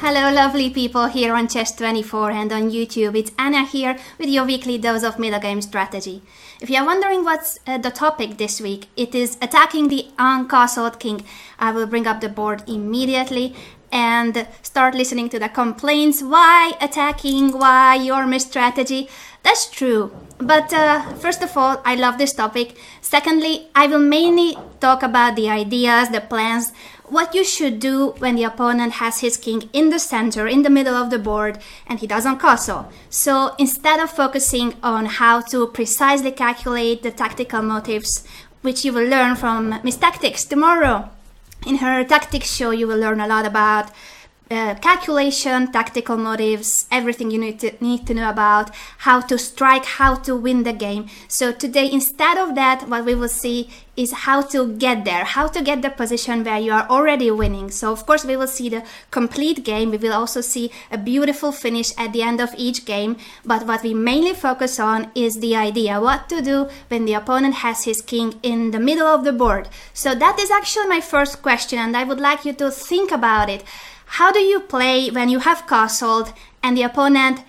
Hello lovely people here on Chess24 and on YouTube. It's Anna here with your weekly dose of Middlegame strategy. If you're wondering what's the topic this week, it is attacking the Uncastled king. I will bring up the board immediately and start listening to the complaints. Why attacking? Why your strategy? That's true. But first of all, I love this topic. Secondly, I will mainly talk about the ideas, the plans, what you should do when the opponent has his king in the center, in the middle of the board, and he doesn't castle. So instead of focusing on how to precisely calculate the tactical motives, which you will learn from Miss Tactics tomorrow, in her tactics show you will learn a lot about calculation, tactical motives, everything you need to know about how to strike, how to win the game. So today, instead of that, what we will see is how to get there, how to get the position where you are already winning. So of course we will see the complete game. We will also see a beautiful finish at the end of each game. But what we mainly focus on is the idea, what to do when the opponent has his king in the middle of the board. So that is actually my first question, and I would like you to think about it. How do you play when you have castled and the opponent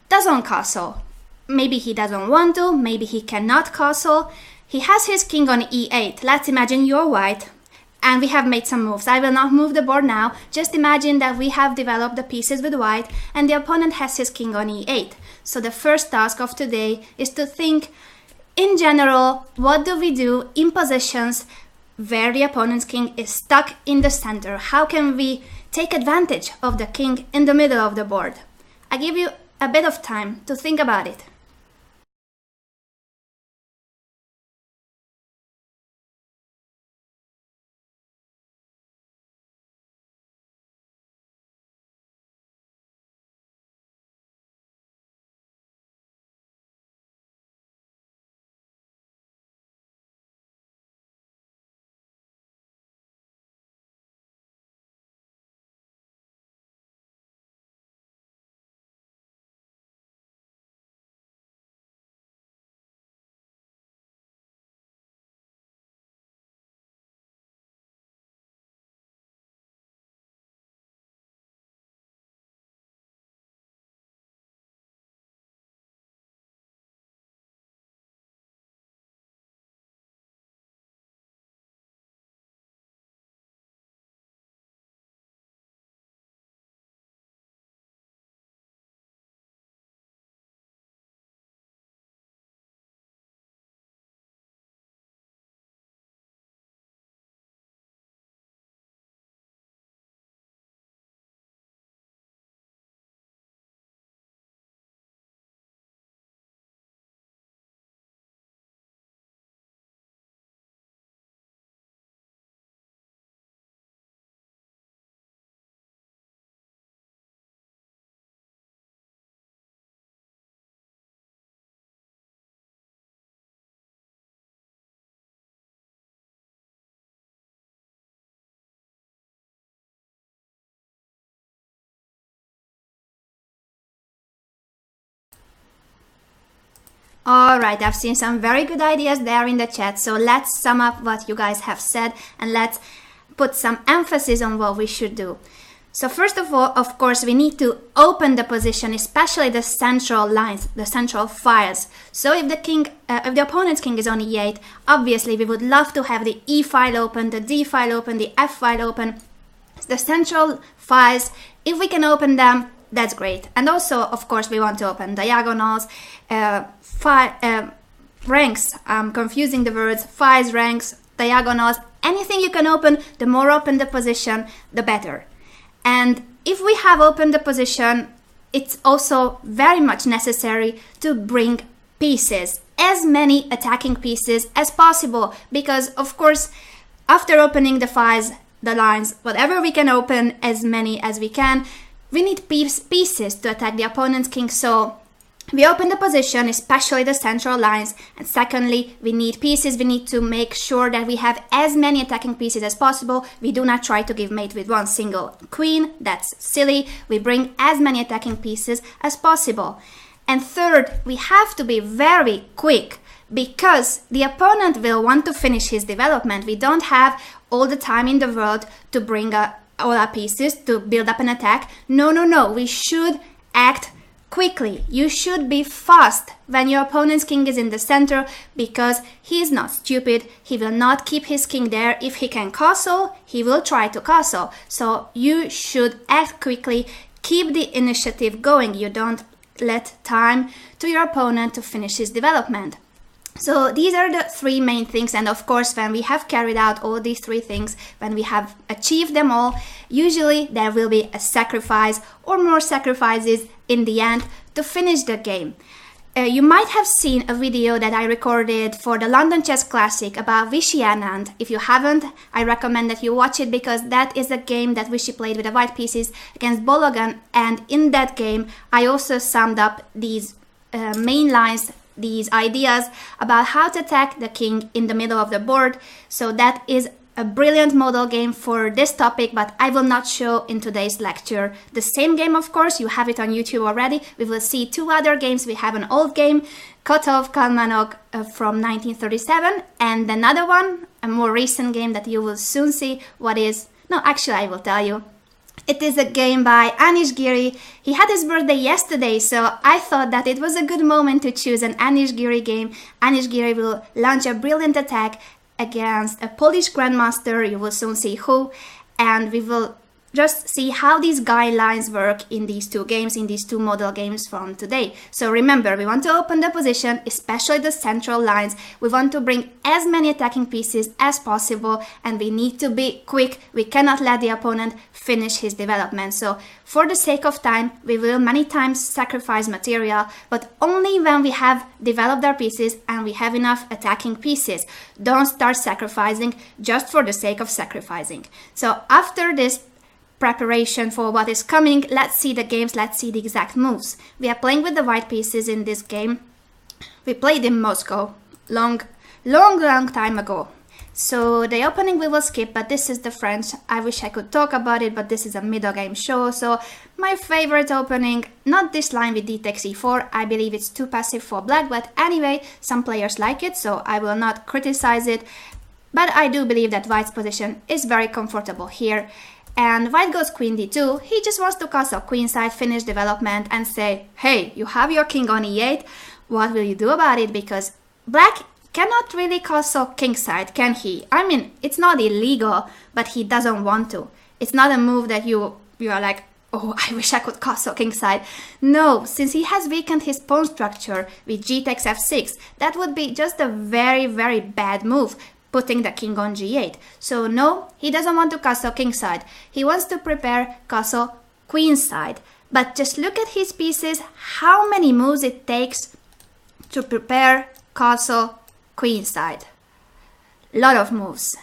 doesn't castle? Maybe he doesn't want to, maybe he cannot castle. He has his king on e8. Let's imagine you're white and we have made some moves. I will not move the board now. Just imagine that we have developed the pieces with white and the opponent has his king on e8. So the first task of today is to think, in general, what do we do in positions where the opponent's king is stuck in the center? How can we take advantage of the king in the middle of the board? I give you a bit of time to think about it. Alright, I've seen some very good ideas there in the chat, so let's sum up what you guys have said and let's put some emphasis on what we should do. So first of all, of course, we need to open the position, especially the central lines, the central files. So if the opponent's king is on e8, obviously we would love to have the e file open, the d file open, the f file open, the central files. If we can open them, that's great. And also, of course, we want to open diagonals, ranks. I'm confusing the words. Files, ranks, diagonals. Anything you can open, the more open the position, the better. And if we have opened the position, it's also very much necessary to bring pieces, as many attacking pieces as possible. Because, of course, after opening the files, the lines, whatever we can open, as many as we can, we need pieces to attack the opponent's king. So we open the position, especially the central lines. And secondly, we need pieces. We need to make sure that we have as many attacking pieces as possible. We do not try to give mate with one single queen. That's silly. We bring as many attacking pieces as possible. And third, we have to be very quick because the opponent will want to finish his development. We don't have all the time in the world to bring a all our pieces to build up an attack. No, no, no. We should act quickly. You should be fast when your opponent's king is in the center, because he is not stupid. He will not keep his king there. If he can castle, he will try to castle. So you should act quickly. Keep the initiative going. You don't let time to your opponent to finish his development. So these are the three main things, and of course when we have carried out all these three things, when we have achieved them all, usually there will be a sacrifice or more sacrifices in the end to finish the game. You might have seen a video that I recorded for the London Chess Classic about Vishy Anand. If you haven't, I recommend that you watch it, because that is a game that Vishy played with the white pieces against Bologan, and in that game I also summed up these main lines, these ideas about how to attack the king in the middle of the board. So that is a brilliant model game for this topic, but I will not show in today's lecture the same game. Of course, you have it on YouTube already. We will see two other games. We have an old game, Kotov Kalmanok from 1937, and another one, a more recent game that you will soon see what is. No, actually I will tell you. It is a game by Anish Giri. He had his birthday yesterday, so I thought that it was a good moment to choose an Anish Giri game. Anish Giri will launch a brilliant attack against a Polish grandmaster, you will soon see who, and we will just see how these guidelines work in these two games, in these two model games from today. So remember, we want to open the position, especially the central lines. We want to bring as many attacking pieces as possible, and we need to be quick. We cannot let the opponent finish his development. So for the sake of time, we will many times sacrifice material, but only when we have developed our pieces and we have enough attacking pieces. Don't start sacrificing just for the sake of sacrificing. So after this preparation for what is coming, let's see the games, let's see the exact moves. We are playing with the white pieces in this game. We played in Moscow long time ago. So the opening we will skip, but this is the French. I wish I could talk about it, but this is a middle game show. So my favorite opening, not this line with d takes e4. I believe it's too passive for black, but anyway, some players like it, so I will not criticize it. But I do believe that white's position is very comfortable here. And white goes queen d2. He just wants to castle queenside, finish development, and say, hey, you have your king on e8. What will you do about it? Because black cannot really castle kingside, can he? I mean, it's not illegal, but he doesn't want to. It's not a move that you are like, oh, I wish I could castle kingside. No, since he has weakened his pawn structure with g takes f6, that would be just a very, very bad move, putting the king on g8. So no, he doesn't want to castle kingside. He wants to prepare castle queenside. But just look at his pieces, how many moves it takes to prepare castle queenside. Lot of moves.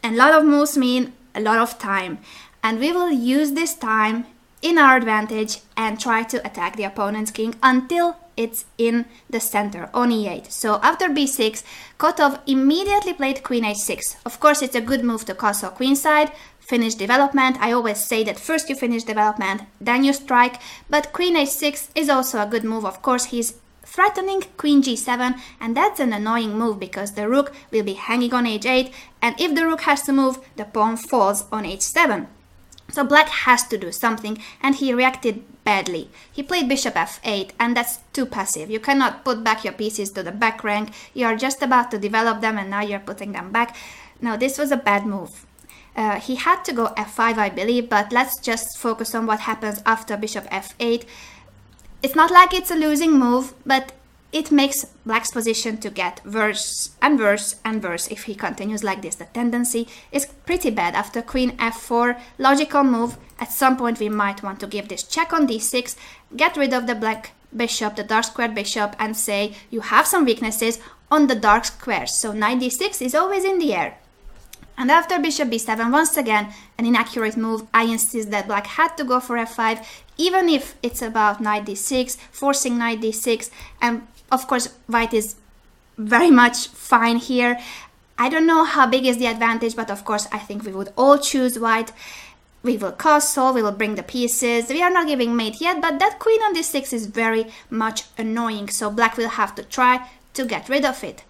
And lot of moves mean a lot of time. And we will use this time in our advantage and try to attack the opponent's king until it's in the center on e8. So after b6, Kotov immediately played queen h6. Of course, it's a good move to castle queenside, finish development. I always say that first you finish development, then you strike. But queen h6 is also a good move. Of course, he's threatening queen g7, and that's an annoying move because the rook will be hanging on h8, and if the rook has to move, the pawn falls on h7. So black has to do something, and he reacted badly. He played bishop f8, and that's too passive. You cannot put back your pieces to the back rank. You are just about to develop them, and now you're putting them back. No, this was a bad move. He had to go f5, I believe, but let's just focus on what happens after bishop f8. It's not like it's a losing move, but it makes black's position to get worse and worse and worse if he continues like this. The tendency is pretty bad. After queen f4, logical move, at some point we might want to give this check on d6, get rid of the black bishop, the dark squared bishop, and say you have some weaknesses on the dark squares. So knight d6 is always in the air. And after bishop b7, once again, an inaccurate move. I insist that black had to go for f5, even if it's about knight d6, forcing knight d6, and of course, white is very much fine here. I don't know how big is the advantage, but of course, I think we would all choose white. We will castle, we will bring the pieces. We are not giving mate yet, but that queen on d6 is very much annoying, so black will have to try to get rid of it.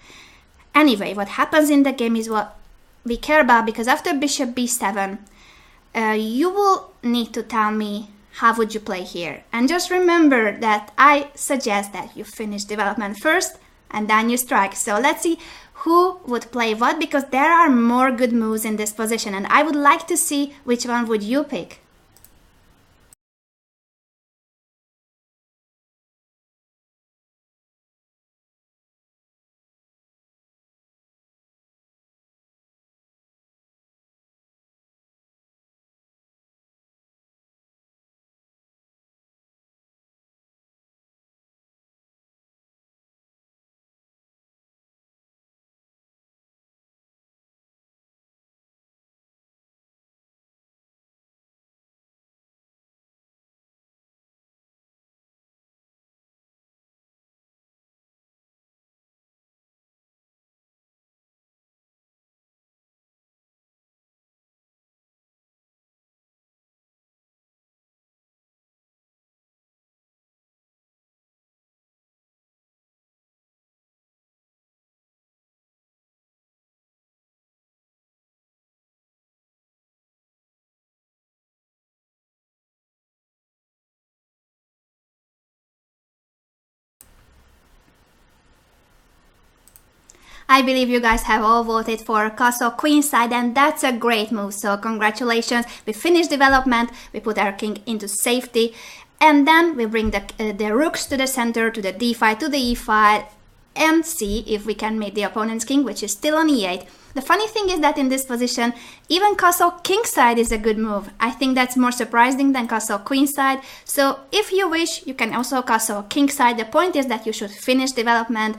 Anyway, what happens in the game is what we care about, because after bishop b7, you will need to tell me how would you play here. And just remember that I suggest that you finish development first and then you strike. So let's see who would play what, because there are more good moves in this position and I would like to see which one would you pick. I believe you guys have all voted for castle queenside, and that's a great move, so congratulations. We finished development, we put our king into safety, and then we bring the rooks to the center, to the d5, to the e5, and see if we can mate the opponent's king, which is still on e8. The funny thing is that in this position, even castle kingside is a good move. I think that's more surprising than castle queenside. So if you wish, you can also castle kingside. The point is that you should finish development,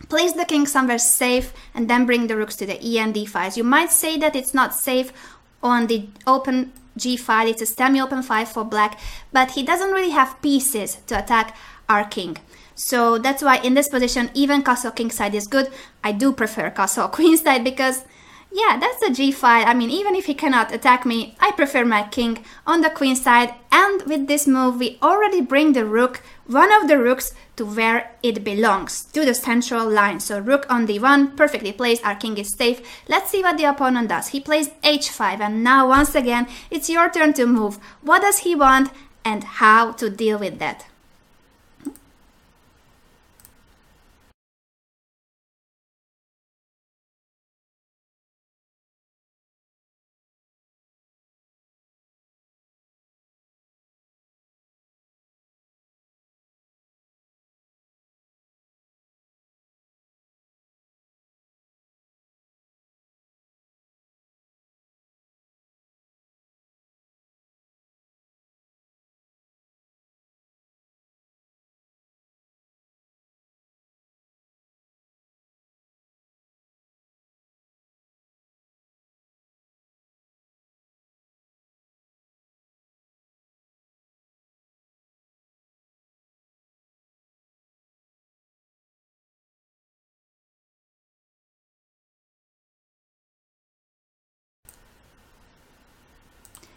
place the king somewhere safe, and then bring the rooks to the e and d files. You might say that it's not safe on the open g file, it's a semi-open file for black, but he doesn't really have pieces to attack our king. So that's why in this position, even castle kingside is good. I do prefer castle queenside because, yeah, that's the g file. I mean, even if he cannot attack me, I prefer my king on the queen side. And with this move, we already bring the rook, one of the rooks, to where it belongs, to the central line. So rook on d1, perfectly placed, our king is safe. Let's see what the opponent does. He plays h5, and now once again, it's your turn to move. What does he want and how to deal with that?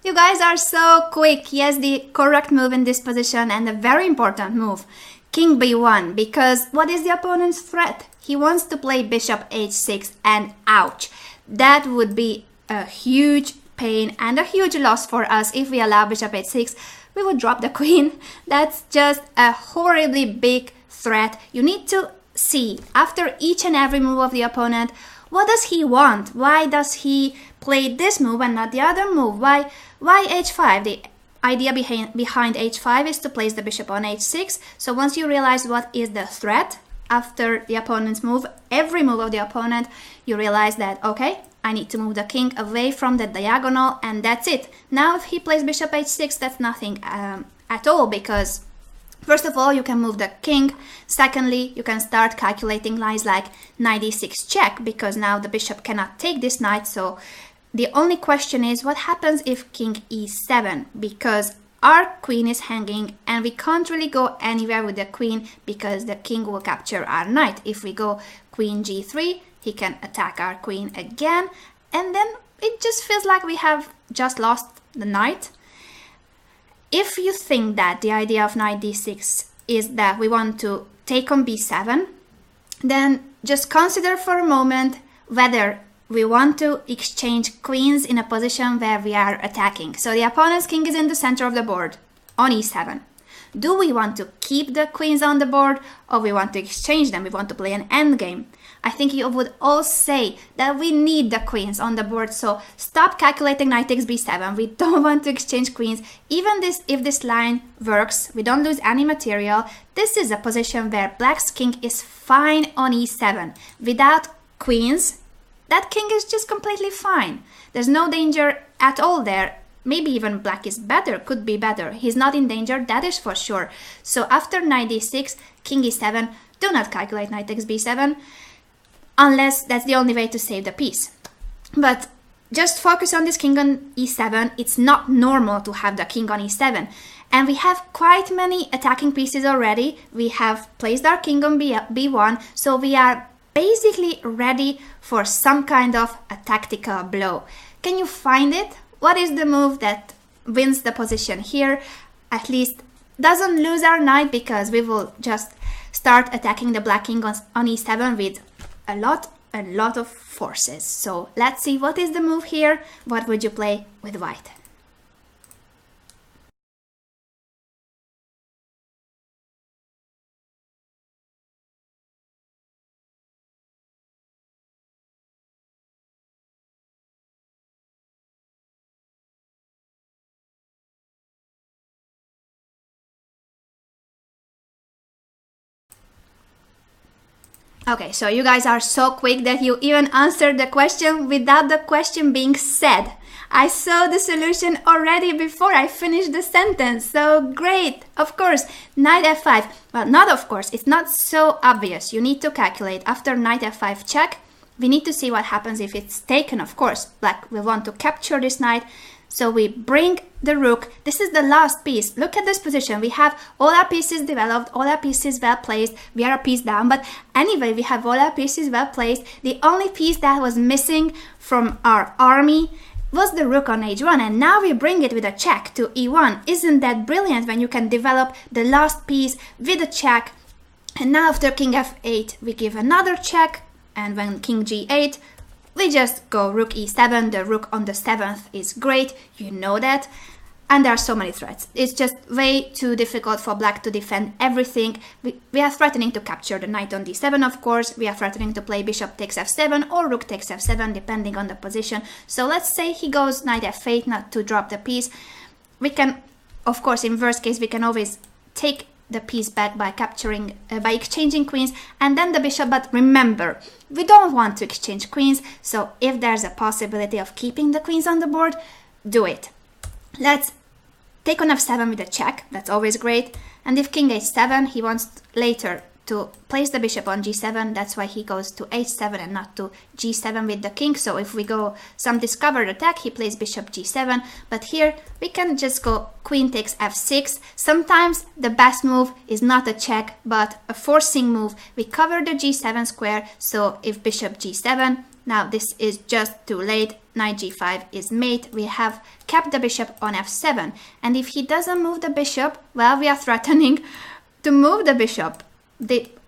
You guys are so quick. Yes, the correct move in this position and a very important move. King b1, because what is the opponent's threat? He wants to play bishop h6, and ouch. That would be a huge pain and a huge loss for us if we allow bishop h6. We would drop the queen. That's just a horribly big threat. You need to see after each and every move of the opponent, what does he want? Why does he play this move and not the other move? Why h5? The idea behind h5 is to place the bishop on h6. So once you realize what is the threat after the opponent's move, every move of the opponent, you realize that, okay, I need to move the king away from the diagonal, and that's it. Now if he plays bishop h6, that's nothing at all, because first of all, you can move the king. Secondly, you can start calculating lines like knight e6 check, because now the bishop cannot take this knight. So the only question is, what happens if king e7? Because our queen is hanging and we can't really go anywhere with the queen because the king will capture our knight. If we go queen g3, he can attack our queen again, and then it just feels like we have just lost the knight. If you think that the idea of knight d6 is that we want to take on b7, then just consider for a moment whether we want to exchange queens in a position where we are attacking. So the opponent's king is in the center of the board on e7. Do we want to keep the queens on the board, or we want to exchange them? We want to play an endgame. I think you would all say that we need the queens on the board, so stop calculating knight takes b7. We don't want to exchange queens. Even if this line works, we don't lose any material. This is a position where black's king is fine on e7. Without queens, that king is just completely fine. There's no danger at all there. Maybe even black is better, could be better. He's not in danger, that is for sure. So after knight d6, king e7, do not calculate knight takes b7, unless that's the only way to save the piece. But just focus on this king on e7. It's not normal to have the king on e7. And we have quite many attacking pieces already. We have placed our king on b1, so we are basically ready for some kind of a tactical blow. Can you find it? What is the move that wins the position here? At least doesn't lose our knight, because we will just start attacking the black king on e7 with a lot of forces. So let's see, what is the move here? What would you play with white? Okay, so you guys are so quick that you even answered the question without the question being said. I saw the solution already before I finished the sentence, so great! Of course, knight f5. Well, not of course, it's not so obvious. You need to calculate. After knight f5 check, we need to see what happens if it's taken, of course. Black will want to capture this knight. So we bring the rook. This is the last piece. Look at this position. We have all our pieces developed, all our pieces well placed. We are a piece down, but anyway, we have all our pieces well placed. The only piece that was missing from our army was the rook on h1, and now we bring it with a check to e1. Isn't that brilliant when you can develop the last piece with a check? And now after king f8, we give another check, and when king g8, we just go rook e7. The rook on the 7th is great, you know that. And there are so many threats. It's just way too difficult for black to defend everything. We are threatening to capture the knight on d7, of course. We are threatening to play bishop takes f7 or rook takes f7, depending on the position. So let's say he goes knight f8, not to drop the piece. We can, of course, in worst case, we can always take the piece back by capturing, by exchanging queens, and then the bishop. But remember, we don't want to exchange queens, so if there's a possibility of keeping the queens on the board, do it. Let's take on f7 with a check, that's always great. And if king h7, he wants later to place the bishop on g7, that's why he goes to h7 and not to g7 with the king. So if we go some discovered attack, he plays bishop g7, but here we can just go queen takes f6. Sometimes the best move is not a check, but a forcing move. We cover the g7 square, so if bishop g7, now this is just too late, knight g5 is mate, we have kept the bishop on f7, and if he doesn't move the bishop, well, we are threatening to move the bishop.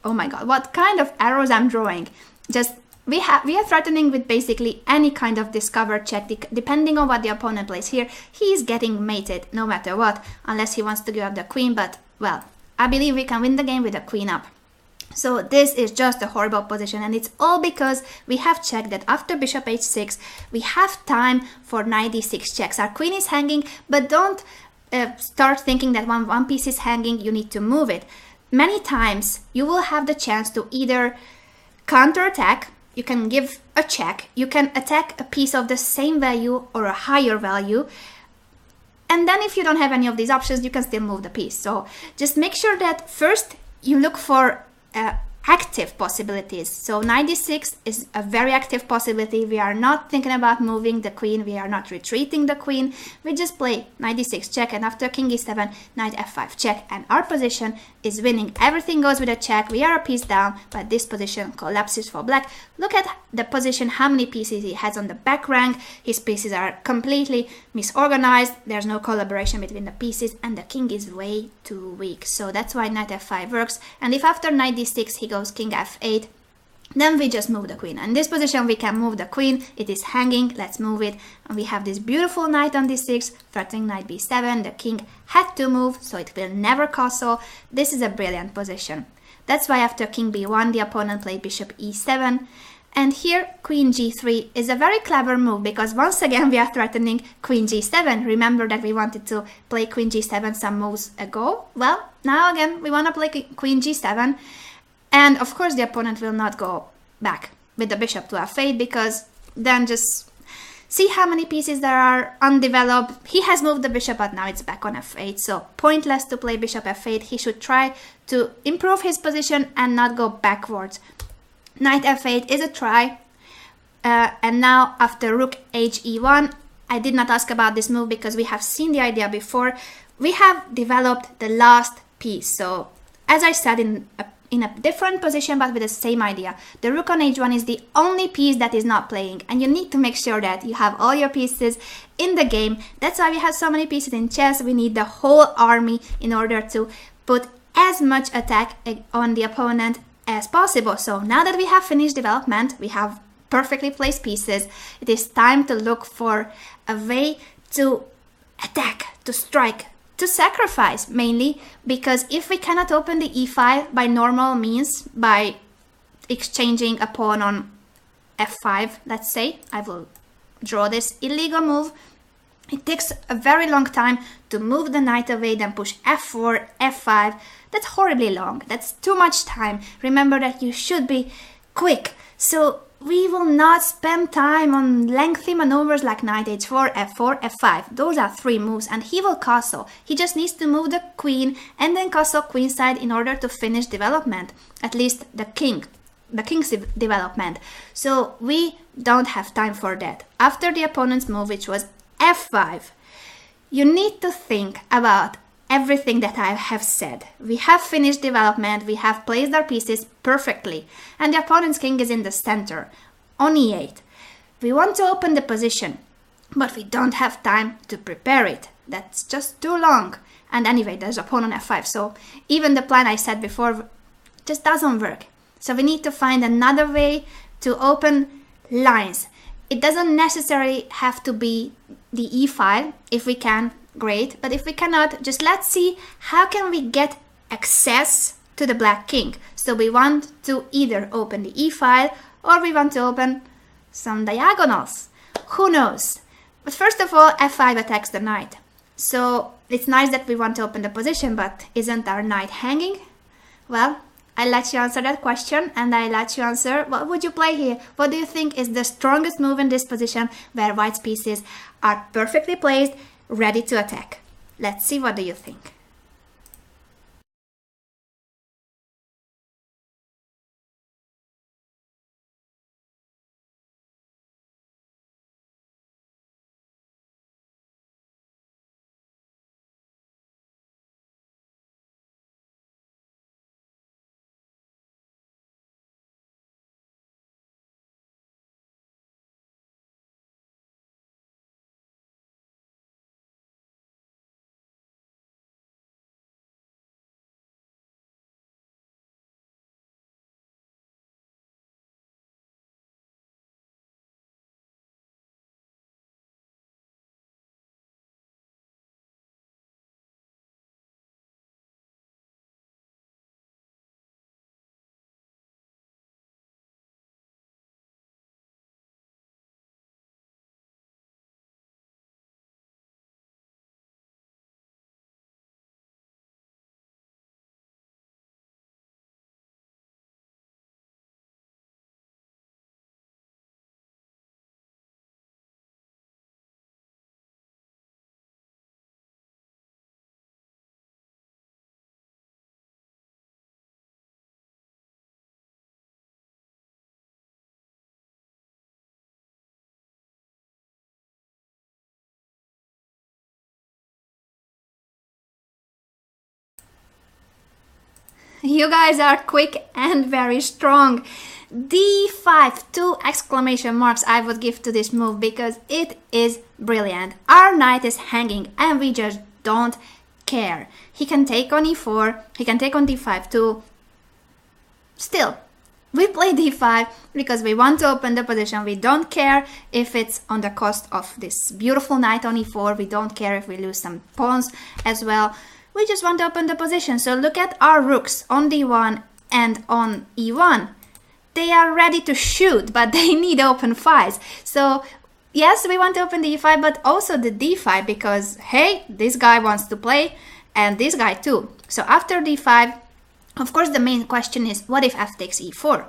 Oh my god, what kind of arrows I'm drawing. Just we are threatening with basically any kind of discovered check, depending on what the opponent plays here. He is getting mated no matter what, unless he wants to give up the queen, but well, I believe we can win the game with a queen up. So this is just a horrible position, and it's all because we have checked that after bishop h6 we have time for knight d6 checks. Our queen is hanging, but don't start thinking that when one piece is hanging you need to move it. Many times you will have the chance to either counterattack, you can give a check, you can attack a piece of the same value or a higher value, and then if you don't have any of these options, you can still move the piece. So just make sure that first you look for active possibilities. So knight d6 is a very active possibility. We are not thinking about moving the queen, we are not retreating the queen, we just play knight d6 check, and after king e7, knight f5 check, and our position is winning. Everything goes with a check, we are a piece down, but this position collapses for black. Look at the position, how many pieces he has on the back rank. His pieces are completely misorganized, there's no collaboration between the pieces, and the king is way too weak. So that's why knight f5 works, and if after knight d6 he goes king f8, Then we just move the queen. In this position we can move the queen. It is hanging. Let's move it. And we have this beautiful knight on d6, threatening knight b7. The king had to move, so it will never castle. This is a brilliant position. That's why after king b1 the opponent played bishop e7. And here queen g3 is a very clever move, because once again we are threatening queen g7. Remember that we wanted to play queen g7 some moves ago? Well, now again we want to play queen g7. And of course the opponent will not go back with the bishop to f8, because then just see how many pieces there are undeveloped. He has moved the bishop, but now it's back on f8, so pointless to play bishop f8. He should try to improve his position and not go backwards. Knight f8 is a try. And now after rook h e1, I did not ask about this move because we have seen the idea before. We have developed the last piece. So as I said, in a different position but with the same idea. The rook on h1 is the only piece that is not playing, and you need to make sure that you have all your pieces in the game. That's why we have so many pieces in chess. We need the whole army in order to put as much attack on the opponent as possible. So now that we have finished development, we have perfectly placed pieces, it is time to look for a way to attack, to strike, to sacrifice, mainly because if we cannot open the e file by normal means, by exchanging a pawn on f5, let's say, I will draw this illegal move. It takes a very long time to move the knight away, then push f4, f5. That's horribly long. That's too much time. Remember that you should be quick. So we will not spend time on lengthy maneuvers like knight h4, f4, f5. Those are 3 moves, and he will castle. He just needs to move the queen and then castle queenside in order to finish development, at least the king's development. So we don't have time for that. After the opponent's move, which was f5, you need to think about everything that I have said. We have finished development, we have placed our pieces perfectly, and the opponent's king is in the center, on e8. We want to open the position, but we don't have time to prepare it. That's just too long. And anyway, there's a pawn on f5, so even the plan I said before just doesn't work. So we need to find another way to open lines. It doesn't necessarily have to be the e file. If we can, great, but if we cannot, just let's see how can we get access to the black king. So we want to either open the e file or we want to open some diagonals. Who knows? But first of all, f5 attacks the knight. So it's nice that we want to open the position, but isn't our knight hanging? Well, I'll let you answer that question, and I'll let you answer what would you play here? What do you think is the strongest move in this position where white's pieces are perfectly placed, ready to attack? Let's see, what do you think? You guys are quick and very strong. D5, 2 exclamation marks I would give to this move because it is brilliant. Our knight is hanging and we just don't care. He can take on e4, he can take on d5 too. Still, We play d5 because we want to open the position. We don't care if it's on the cost of this beautiful knight on e4. We don't care if we lose some pawns as well. We just want to open the position. So look at our rooks on d1 and on e1. They are ready to shoot, but they need open files. So yes, we want to open the e5, but also the d5 because, hey, this guy wants to play and this guy too. So after d5, of course, the main question is, what if f takes e4?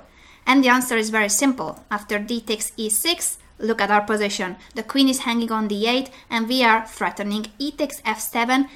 And the answer is very simple. After d takes e6, look at our position. The queen is hanging on d8 and we are threatening e takes f7,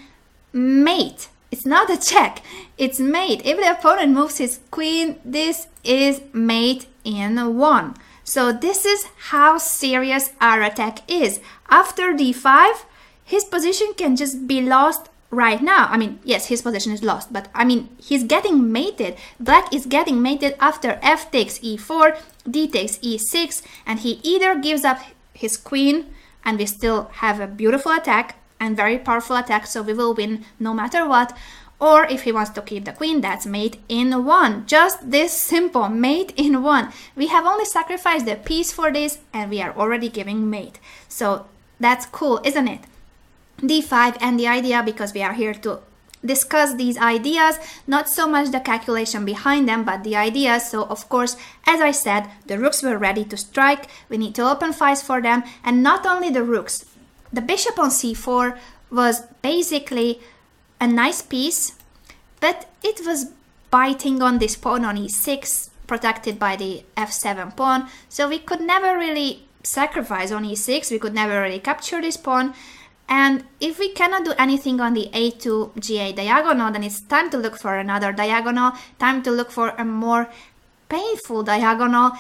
mate. It's not a check, it's mate. If the opponent moves his queen, this is mate in 1. So this is how serious our attack is. After d5, his position can just be lost right now. I mean, yes, his position is lost, but I mean, he's getting mated. Black is getting mated after f takes e4, d takes e6, and he either gives up his queen, and we still have a beautiful attack and very powerful attack, so we will win no matter what, or if he wants to keep the queen, that's mate in 1. Just this simple, mate in 1. We have only sacrificed the piece for this, and we are already giving mate. So that's cool, isn't it? d5 and the idea, because we are here to discuss these ideas, not so much the calculation behind them, but the ideas. So of course, as I said, the rooks were ready to strike. We need to open files for them, and not only the rooks. The bishop on c4 was basically a nice piece, but it was biting on this pawn on e6, protected by the f7 pawn. So we could never really sacrifice on e6, we could never really capture this pawn. And if we cannot do anything on the a2 g8 diagonal, then it's time to look for another diagonal, time to look for a more painful diagonal.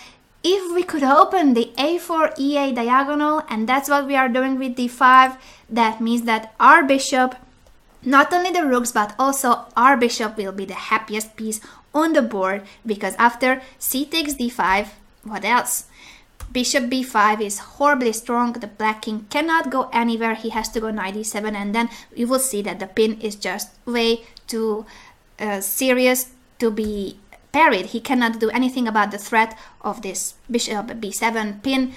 If we could open the a4 e8 diagonal, and that's what we are doing with d5, that means that our bishop, not only the rooks, but also our bishop will be the happiest piece on the board, because after c takes d5, what else? Bishop b5 is horribly strong. The black king cannot go anywhere. He has to go knight e7, and then you will see that the pin is just way too serious to be parried. He cannot do anything about the threat of this bishop b7 pin.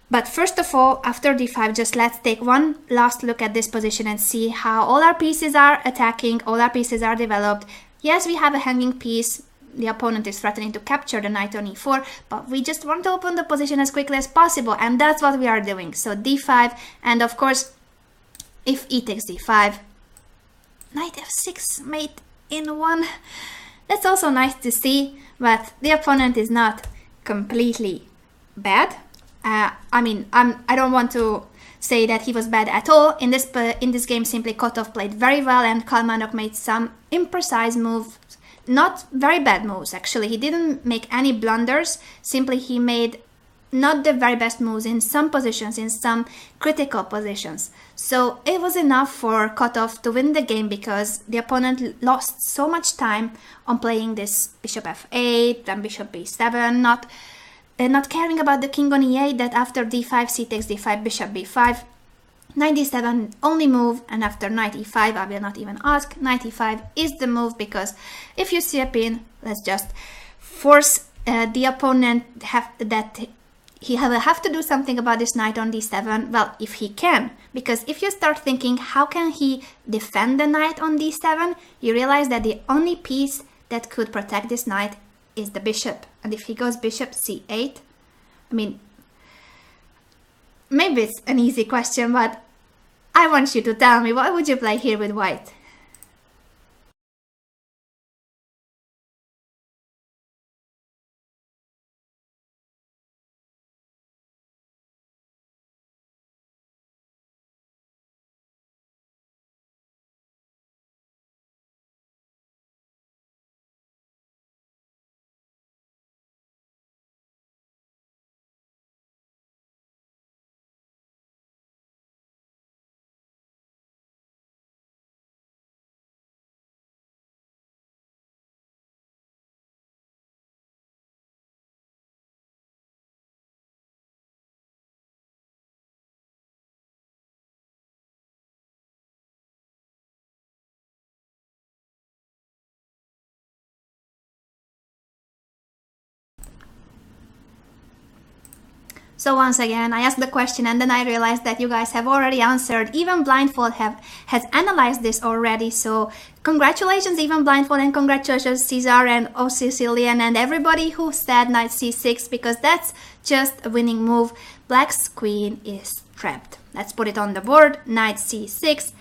But first of all, after d5, just let's take one last look at this position and see how all our pieces are attacking, all our pieces are developed. Yes, we have a hanging piece. The opponent is threatening to capture the knight on e4, but we just want to open the position as quickly as possible, and that's what we are doing. So d5, and of course, if e takes d5, knight f6, mate in 1. That's also nice to see, but the opponent is not completely bad. I mean, I don't want to say that he was bad at all. In this game, simply Kotov played very well, and Kalmanov made some imprecise moves. Not very bad moves, actually. He didn't make any blunders. Simply he made not the very best moves in some positions, in some critical positions. So it was enough for Kotov to win the game, because the opponent lost so much time on playing this bishop f8 and bishop b7, not caring about the king on e8, that after d5, c takes d5, bishop b5, knight d7 only move, and after knight e5, I will not even ask, knight e5 is the move, because if you see a pin, let's just force the opponent he will have to do something about this knight on d7, well, if he can, because if you start thinking how can he defend the knight on d7, you realize that the only piece that could protect this knight is the bishop, and if he goes bishop c8, I mean, maybe it's an easy question, but I want you to tell me, what would you play here with white? So once again, I asked the question and then I realized that you guys have already answered. Even Blindfold has analyzed this already. So congratulations Even Blindfold, and congratulations Caesar and O Sicilian and everybody who said knight c6, because that's just a winning move. Black's queen is trapped. Let's put it on the board. Knight c6,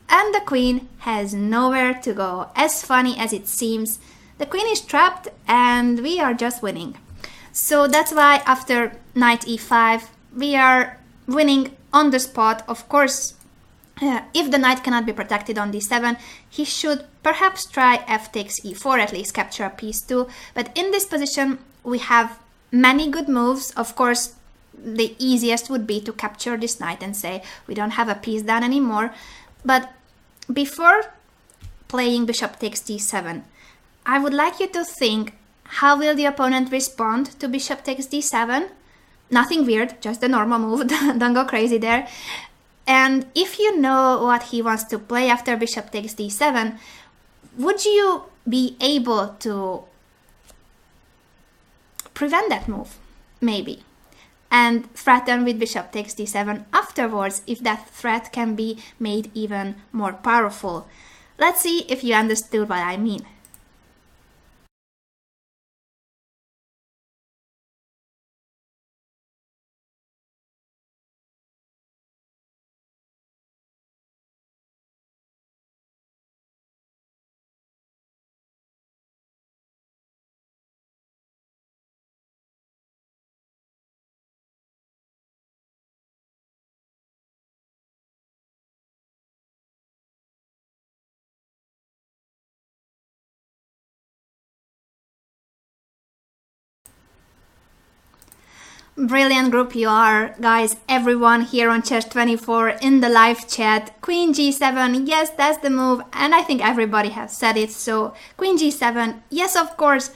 and the queen has nowhere to go. As funny as it seems, the queen is trapped and we are just winning. So that's why after knight e5 we are winning on the spot. Of course, if the knight cannot be protected on d7, he should perhaps try f takes e4, at least capture a piece too. But in this position we have many good moves. Of course, the easiest would be to capture this knight and say we don't have a piece down anymore. But before playing bishop takes d7, I would like you to think, how will the opponent respond to bishop takes d7? Nothing weird, just the normal move, don't go crazy there. And if you know what he wants to play after bishop takes d7, would you be able to prevent that move? Maybe. And threaten with bishop takes d7 afterwards, if that threat can be made even more powerful. Let's see if you understood what I mean. Brilliant group you are, guys, everyone here on Chess24 in the live chat. Queen g7, yes, that's the move, and I think everybody has said it. So queen g7, yes, of course,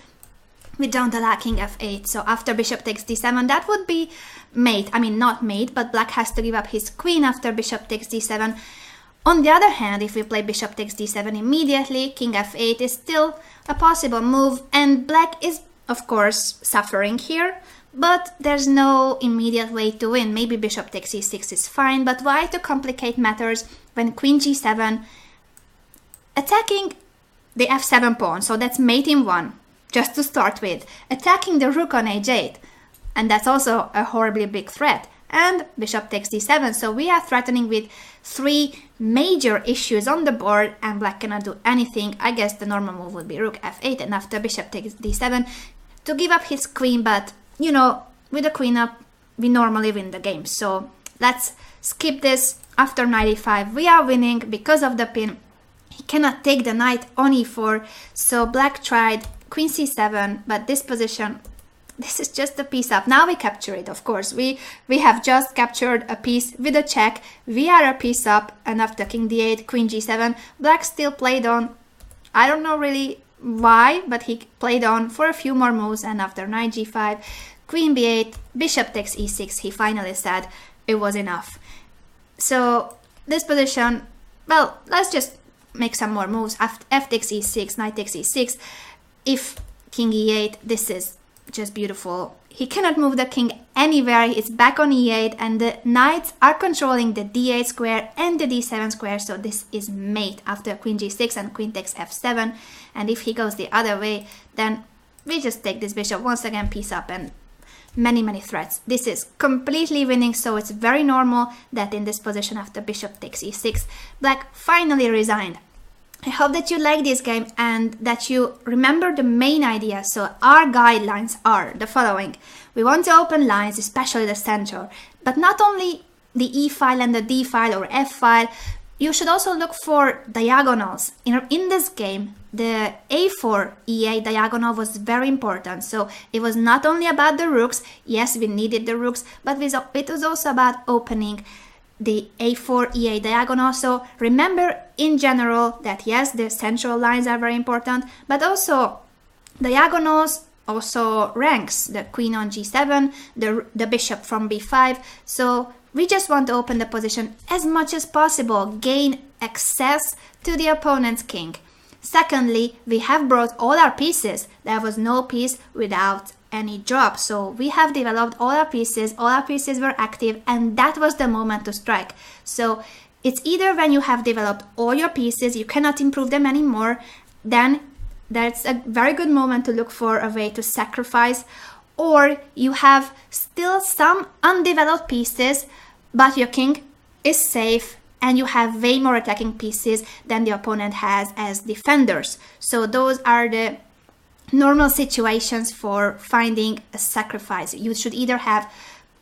we don't allow king f8. So after bishop takes d7, that would be mate. I mean, not mate, but black has to give up his queen after bishop takes d7. On the other hand, if we play bishop takes d7 immediately, king f8 is still a possible move, and black is, of course, suffering here. But there's no immediate way to win. Maybe bishop takes e6 is fine, but why to complicate matters when queen g7 attacking the f7 pawn? So that's mate in 1, just to start with. Attacking the rook on h8, and that's also a horribly big threat. And bishop takes d7, so we are threatening with 3 major issues on the board, and black cannot do anything. I guess the normal move would be rook f8, and after bishop takes d7 to give up his queen, but you know, with the queen up, we normally win the game. So let's skip this. After knight e5, we are winning because of the pin. He cannot take the knight on e4. So black tried queen c7, but this position, this is just a piece up. Now we capture it, of course. We have just captured a piece with a check. We are a piece up, and after king d8, queen g7, black still played on. I don't know really why, but he played on for a few more moves, and after knight g5, queen b8, bishop takes e6, he finally said it was enough. So this position, well, let's just make some more moves. F takes e6, knight takes e6. If king e8, this is just beautiful. He cannot move the king anywhere, it's back on e8, and the knights are controlling the d8 square and the d7 square, so this is mate after queen g6 and queen takes f7. And if he goes the other way, then we just take this bishop, once again piece up, and many threats. This is completely winning, so it's very normal that in this position after bishop takes e6, black finally resigned. I hope that you like this game and that you remember the main idea. So our guidelines are the following. We want to open lines, especially the center, but not only the E file and the D file or F file. You should also look for diagonals. In this game, the A4 E8 diagonal was very important. So it was not only about the rooks. Yes, we needed the rooks, but it was also about opening the A4 E8 diagonal. So remember in general that yes, the central lines are very important, but also diagonals, also ranks, the queen on G7, the bishop from B5. So we just want to open the position as much as possible, gain access to the opponent's king. Secondly, we have brought all our pieces. There was no piece without any drop. So we have developed all our pieces were active, and that was the moment to strike. So it's either when you have developed all your pieces, you cannot improve them anymore, then that's a very good moment to look for a way to sacrifice, or you have still some undeveloped pieces, but your king is safe and you have way more attacking pieces than the opponent has as defenders. So those are the normal situations for finding a sacrifice. You should either have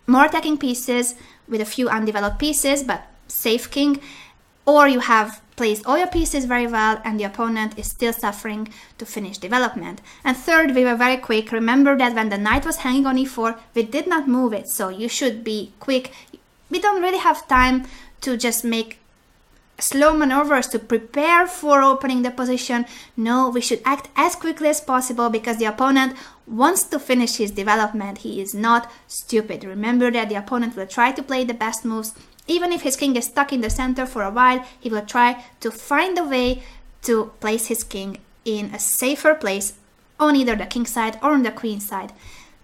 more attacking pieces with a few undeveloped pieces but safe king, or you have placed all your pieces very well and the opponent is still suffering to finish development. And third, we were very quick. Remember that when the knight was hanging on e4, we did not move it, so you should be quick. We don't really have time to just make slow maneuvers to prepare for opening the position. No, we should act as quickly as possible because the opponent wants to finish his development. He is not stupid. Remember that the opponent will try to play the best moves. Even if his king is stuck in the center for a while, he will try to find a way to place his king in a safer place on either the king side or on the queen side.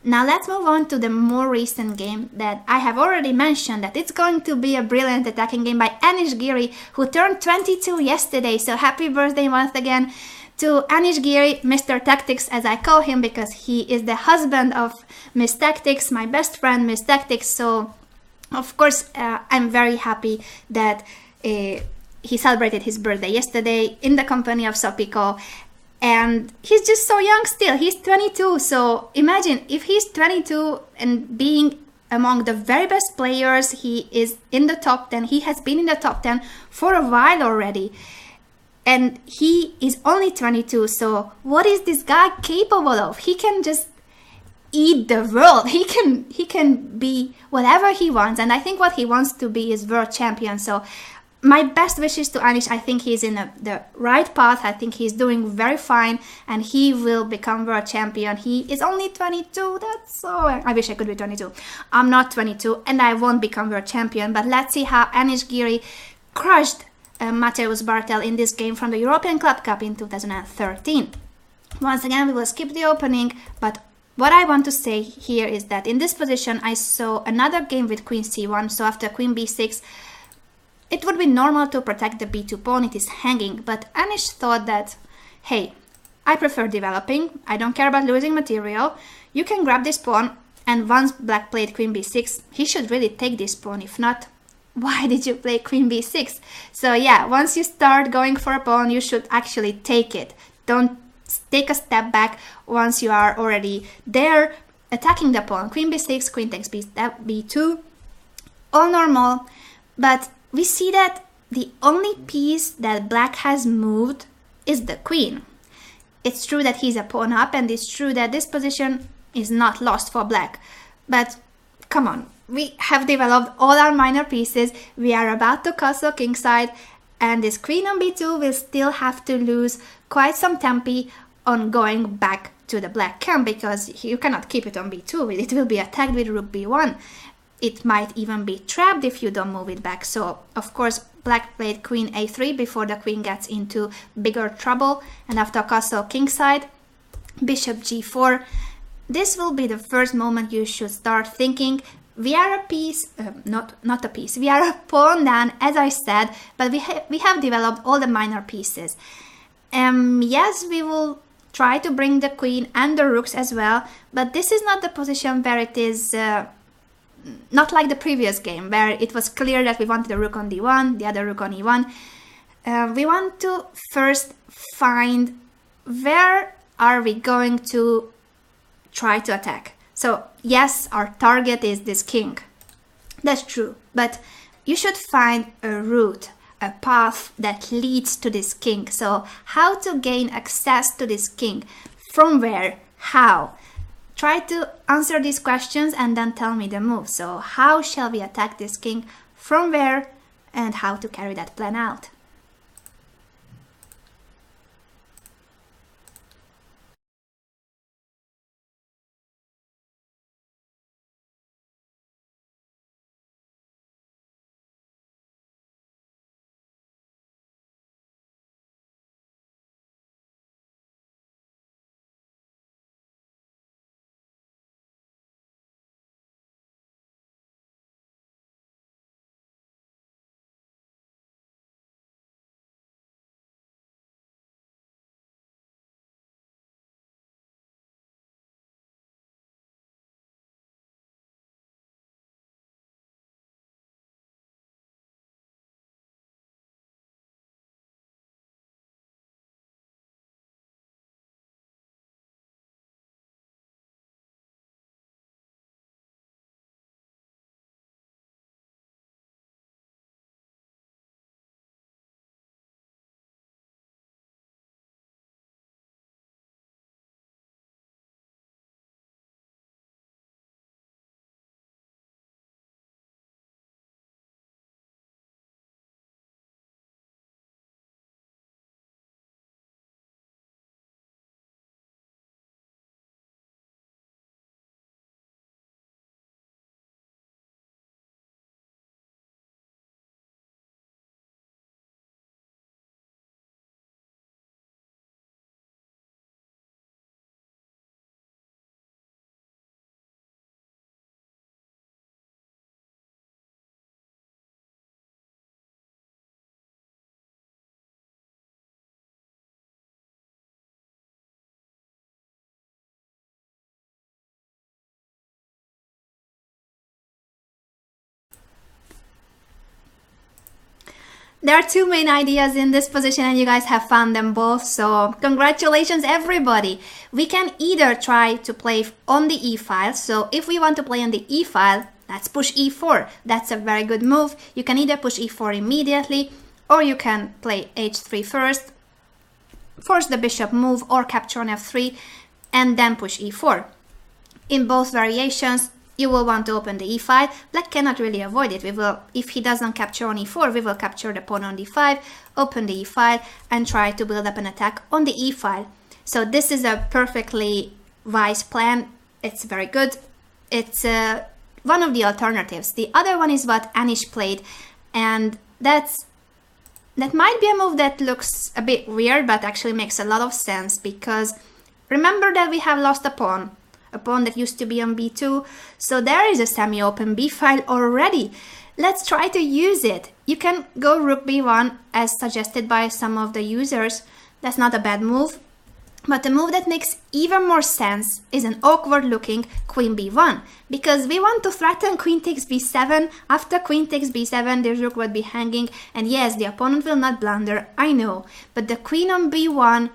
Now let's move on to the more recent game that I have already mentioned, that it's going to be a brilliant attacking game by Anish Giri, who turned 22 yesterday. So happy birthday once again to Anish Giri, Mr. Tactics as I call him, because he is the husband of Miss Tactics, my best friend Miss Tactics. So of course, I'm very happy that he celebrated his birthday yesterday in the company of Sopiko. And he's just so young still. He's 22. So imagine if he's 22 and being among the very best players, he is in the top 10. He has been in the top 10 for a while already. And he is only 22. So what is this guy capable of? He can just eat the world. He can be whatever he wants, and I think what he wants to be is world champion. So my best wishes to Anish. I think he's in the right path. I think he's doing very fine and he will become world champion. He is only 22. That's so I wish I could be 22. I'm not 22 and I won't become world champion, but let's see how Anish Giri crushed Mateusz Bartel in this game from the European Club Cup in 2013. Once again, we will skip the opening, but what I want to say here is that in this position I saw another game with queen c1, so after queen b6 it would be normal to protect the b2 pawn, it is hanging, but Anish thought that, hey, I prefer developing, I don't care about losing material, you can grab this pawn, and once black played queen b6, he should really take this pawn, if not, why did you play queen b6? So yeah, once you start going for a pawn, you should actually take it, don't take a step back once you are already there attacking the pawn. Queen b6, queen takes b2, all normal, but we see that the only piece that black has moved is the queen. It's true that he's a pawn up and it's true that this position is not lost for black, but come on, we have developed all our minor pieces, we are about to castle kingside, and this queen on b2 will still have to lose quite some tempi on going back to the black camp, because you cannot keep it on b2, it will be attacked with rook b1. It might even be trapped if you don't move it back. So of course black played queen a3 before the queen gets into bigger trouble, and after castle kingside, bishop g4. This will be the first moment you should start thinking, we are a piece, not a piece, we are a pawn down, as I said, but we have developed all the minor pieces. Yes, we will try to bring the queen and the rooks as well, but this is not the position where it is not like the previous game, where it was clear that we wanted the rook on d1, the other rook on e1. We want to first find where are we going to try to attack. So yes, our target is this king. That's true, but you should find a route, a path that leads to this king. So how to gain access to this king? From where? How? Try to answer these questions and then tell me the move. So how shall we attack this king? From where? And how to carry that plan out? There are two main ideas in this position and you guys have found them both, so congratulations everybody. We can either try to play on the e file, so if we want to play on the e file, let's push e4. That's a very good move. You can either push e4 immediately, or you can play h3 first, force the bishop move or capture on f3, and then push e4. In both variations, you will want to open the e file. Black cannot really avoid it. We will, if he doesn't capture on e4, we will capture the pawn on d5, open the e file, and try to build up an attack on the e file. So this is a perfectly wise plan. It's very good. It's one of the alternatives. The other one is what Anish played, and that might be a move that looks a bit weird, but actually makes a lot of sense, because remember that we have lost a pawn that used to be on b2, so there is a semi-open b file already. Let's try to use it. You can go rook b1 as suggested by some of the users. That's not a bad move, but the move that makes even more sense is an awkward looking queen b1, because we want to threaten queen takes b7. After queen takes b7, the rook would be hanging, and yes, the opponent will not blunder, I know, but the queen on b1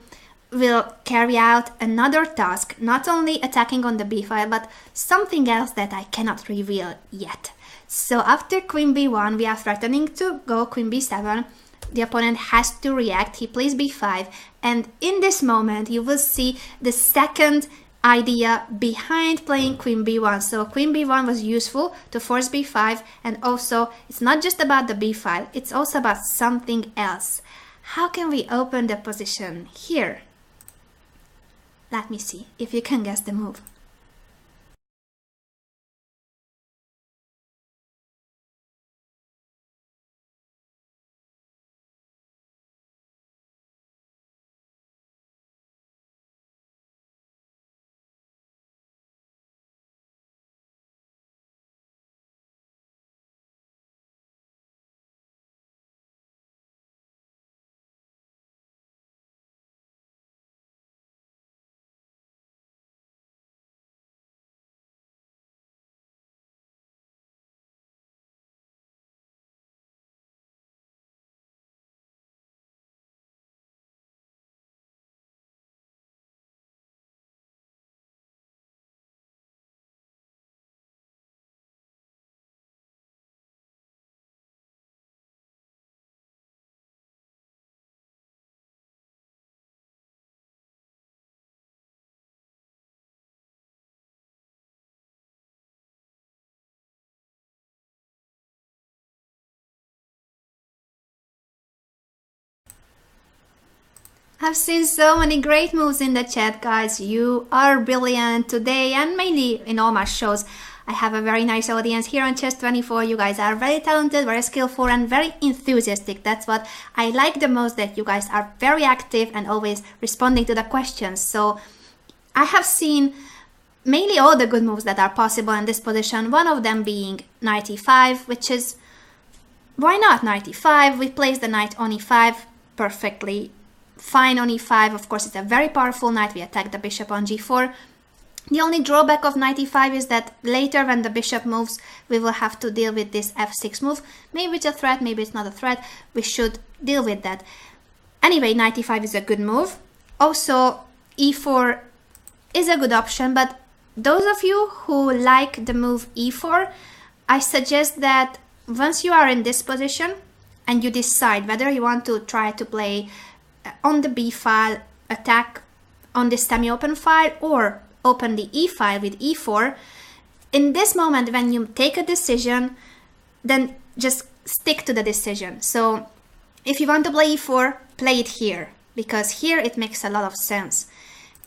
will carry out another task, not only attacking on the b file, but something else that I cannot reveal yet. So after queen b1, we are threatening to go queen b7. The opponent has to react. He plays b5, and in this moment you will see the second idea behind playing queen b1. So queen b1 was useful to force b5, and also it's not just about the b file, it's also about something else. How can we open the position here? Let me see if you can guess the move. I've seen so many great moves in the chat, guys. You are brilliant today, and mainly in all my shows. I have a very nice audience here on Chess24. You guys are very talented, very skillful, and very enthusiastic. That's what I like the most, that you guys are very active and always responding to the questions. So I have seen mainly all the good moves that are possible in this position. One of them being knight e5, which is, why not knight e5? We place the knight on e5 perfectly fine on e5. Of course, it's a very powerful knight. We attack the bishop on g4. The only drawback of knight e5 is that later when the bishop moves, we will have to deal with this f6 move. Maybe it's a threat, maybe it's not a threat. We should deal with that. Anyway, knight e5 is a good move. Also, e4 is a good option, but those of you who like the move e4, I suggest that once you are in this position and you decide whether you want to try to play on the b file, attack on the semi-open file, or open the e file with e4, in this moment when you take a decision, then just stick to the decision. So if you want to play e4, play it here, because here it makes a lot of sense.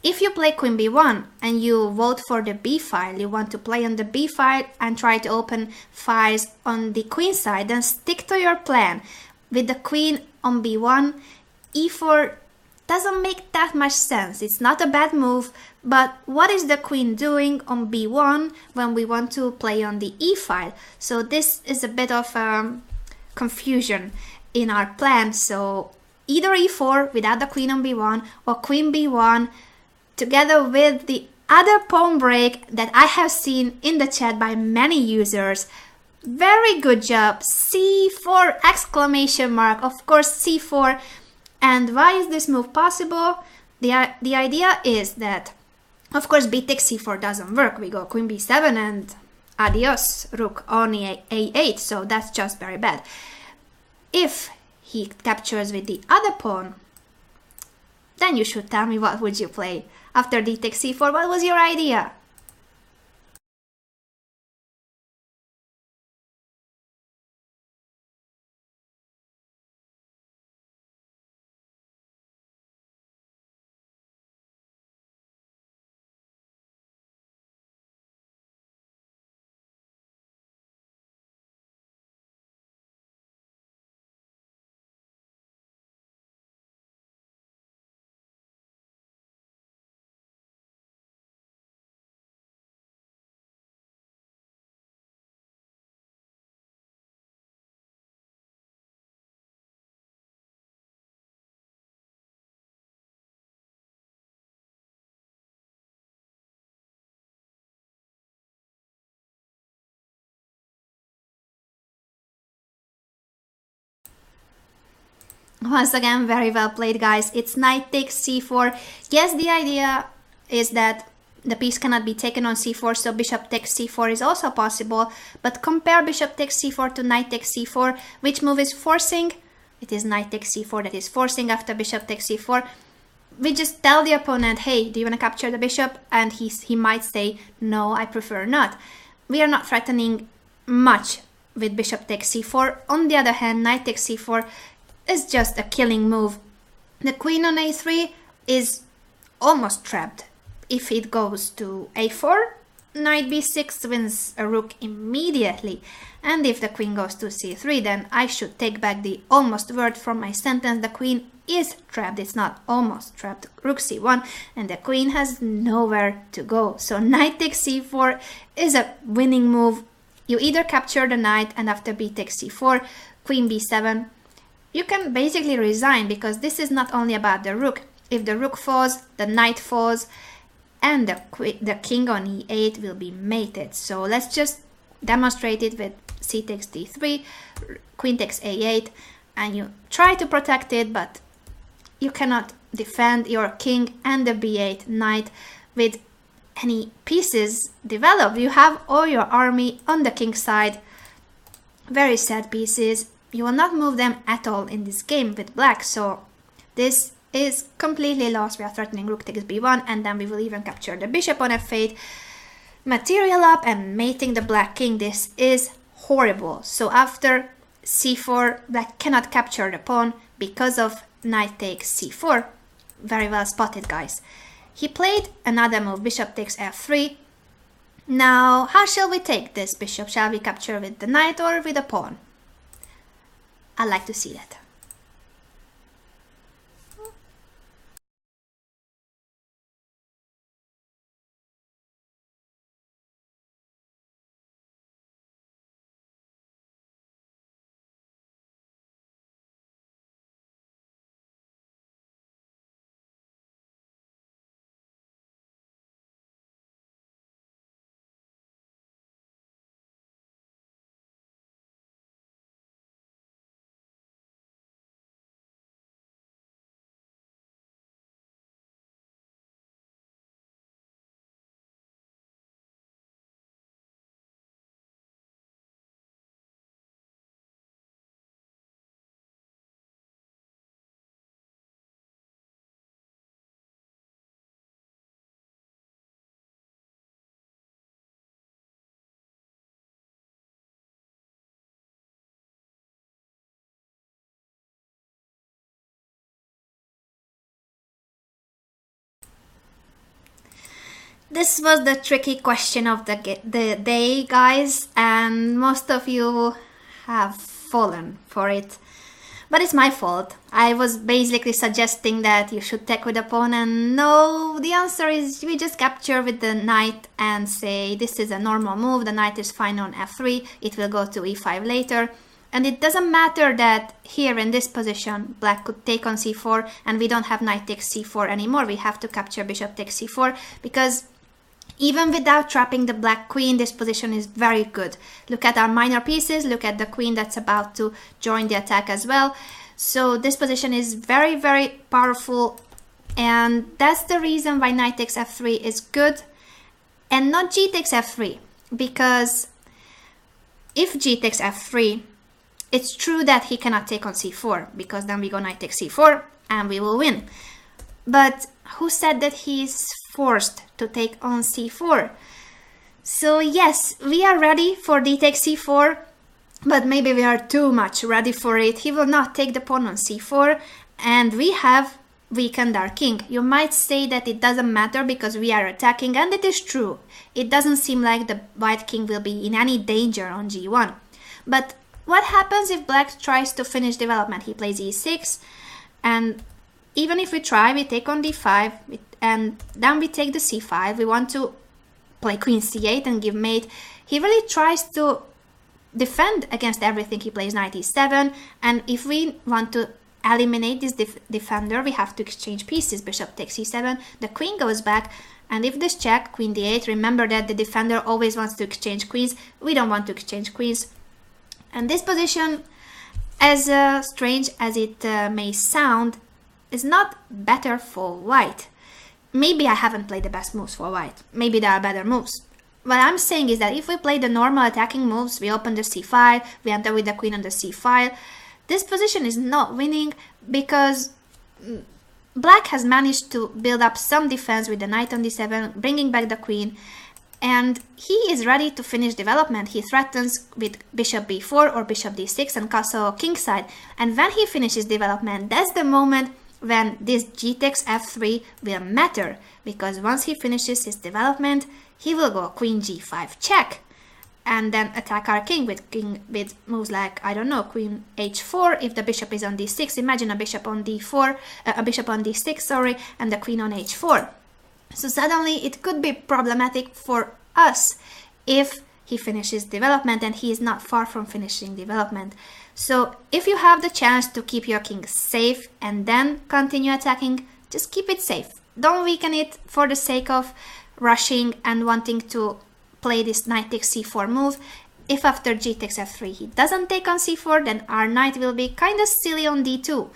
If you play queen b1 and you vote for the b file, you want to play on the b file and try to open files on the queen side, then stick to your plan. With the queen on b1, e4 doesn't make that much sense. It's not a bad move, but what is the queen doing on b1 when we want to play on the e file? So this is a bit of confusion in our plan. So either e4 without the queen on b1, or queen b1 together with the other pawn break that I have seen in the chat by many users, Very good job. C4 exclamation mark. Of course, C4. And why is this move possible? The idea is that, of course, b takes c4 doesn't work. We go queen b7 and adios, rook on a8. So that's just very bad. If he captures with the other pawn, then you should tell me what would you play. After d takes c4, what was your idea? Once again, very well played, guys. It's knight takes c4. Yes, the idea is that the piece cannot be taken on c4, so bishop takes c4 is also possible. But compare bishop takes c4 to knight takes c4. Which move is forcing? It is knight takes c4 that is forcing after bishop takes c4. We just tell the opponent, hey, do you want to capture the bishop? And he might say, no, I prefer not. We are not threatening much with bishop takes c4. On the other hand, knight takes c4 is just a killing move. The queen on a3 is almost trapped. If it goes to a4, knight b6 wins a rook immediately. And if the queen goes to c3, then I should take back the almost word from my sentence. The queen is trapped, it's not almost trapped. Rook c1, and the queen has nowhere to go. So knight takes c4 is a winning move. You either capture the knight, and after b takes c4, queen b7, you can basically resign, because this is not only about the rook. If the rook falls, the knight falls, and the king on e8 will be mated. So let's just demonstrate it with c takes d3, queen takes a8, and you try to protect it, but you cannot defend your king and the b8 knight with any pieces developed. You have all your army on the king side. Very sad pieces. You will not move them at all in this game with black, so this is completely lost. We are threatening rook takes b1, and then we will even capture the bishop on f8, material up and mating the black king. This is horrible. So after c4, black cannot capture the pawn because of knight takes c4. Very well spotted, guys. He played another move, bishop takes f3. Now, how shall we take this bishop? Shall we capture with the knight or with the pawn? I'd like to see that. This was the tricky question of the day, guys, and most of you have fallen for it. But it's my fault. I was basically suggesting that you should take with the pawn, and no, the answer is we just capture with the knight and say this is a normal move. The knight is fine on f3, it will go to e5 later. And it doesn't matter that here in this position black could take on c4 and we don't have knight takes c4 anymore. We have to capture bishop takes c4 because Even without trapping the black queen, this position is very good. Look at our minor pieces, look at the queen that's about to join the attack as well. So this position is very, very powerful, and that's the reason why knight takes f3 is good and not g takes f3, because if g takes f3, it's true that he cannot take on c4, because then we go knight takes c4 and we will win. But who said that he is forced to take on c4? So yes, we are ready for d takes c4, but maybe we are too much ready for it. He will not take the pawn on c4, and we have weakened our king. You might say that it doesn't matter because we are attacking, and it is true. It doesn't seem like the white king will be in any danger on g1. But what happens if black tries to finish development? He plays e6, and even if we try, we take on d5, and then we take the c5. We want to play queen c8 and give mate. He really tries to defend against everything. He plays knight e7, and if we want to eliminate this defender, we have to exchange pieces. Bishop takes e7, the queen goes back, and if this check, queen d8, remember that the defender always wants to exchange queens. We don't want to exchange queens. And this position, as strange as it may sound, is not better for white. Maybe I haven't played the best moves for white. Maybe there are better moves. What I'm saying is that if we play the normal attacking moves, we open the c5, we enter with the queen on the c5, this position is not winning because black has managed to build up some defense with the knight on d7, bringing back the queen, and he is ready to finish development. He threatens with bishop b4 or bishop d6 and castle kingside, and when he finishes development, that's the moment when this g takes f3 will matter, because once he finishes his development, he will go queen g5 check, and then attack our king with moves like, I don't know, queen h4 if the bishop is on d6. Imagine a bishop on d4, a bishop on d6, sorry, and the queen on h4. So suddenly it could be problematic for us if he finishes development, and he is not far from finishing development. So if you have the chance to keep your king safe and then continue attacking, just keep it safe. Don't weaken it for the sake of rushing and wanting to play this knight takes c4 move. If after g takes f3 he doesn't take on c4, then our knight will be kind of silly on d2.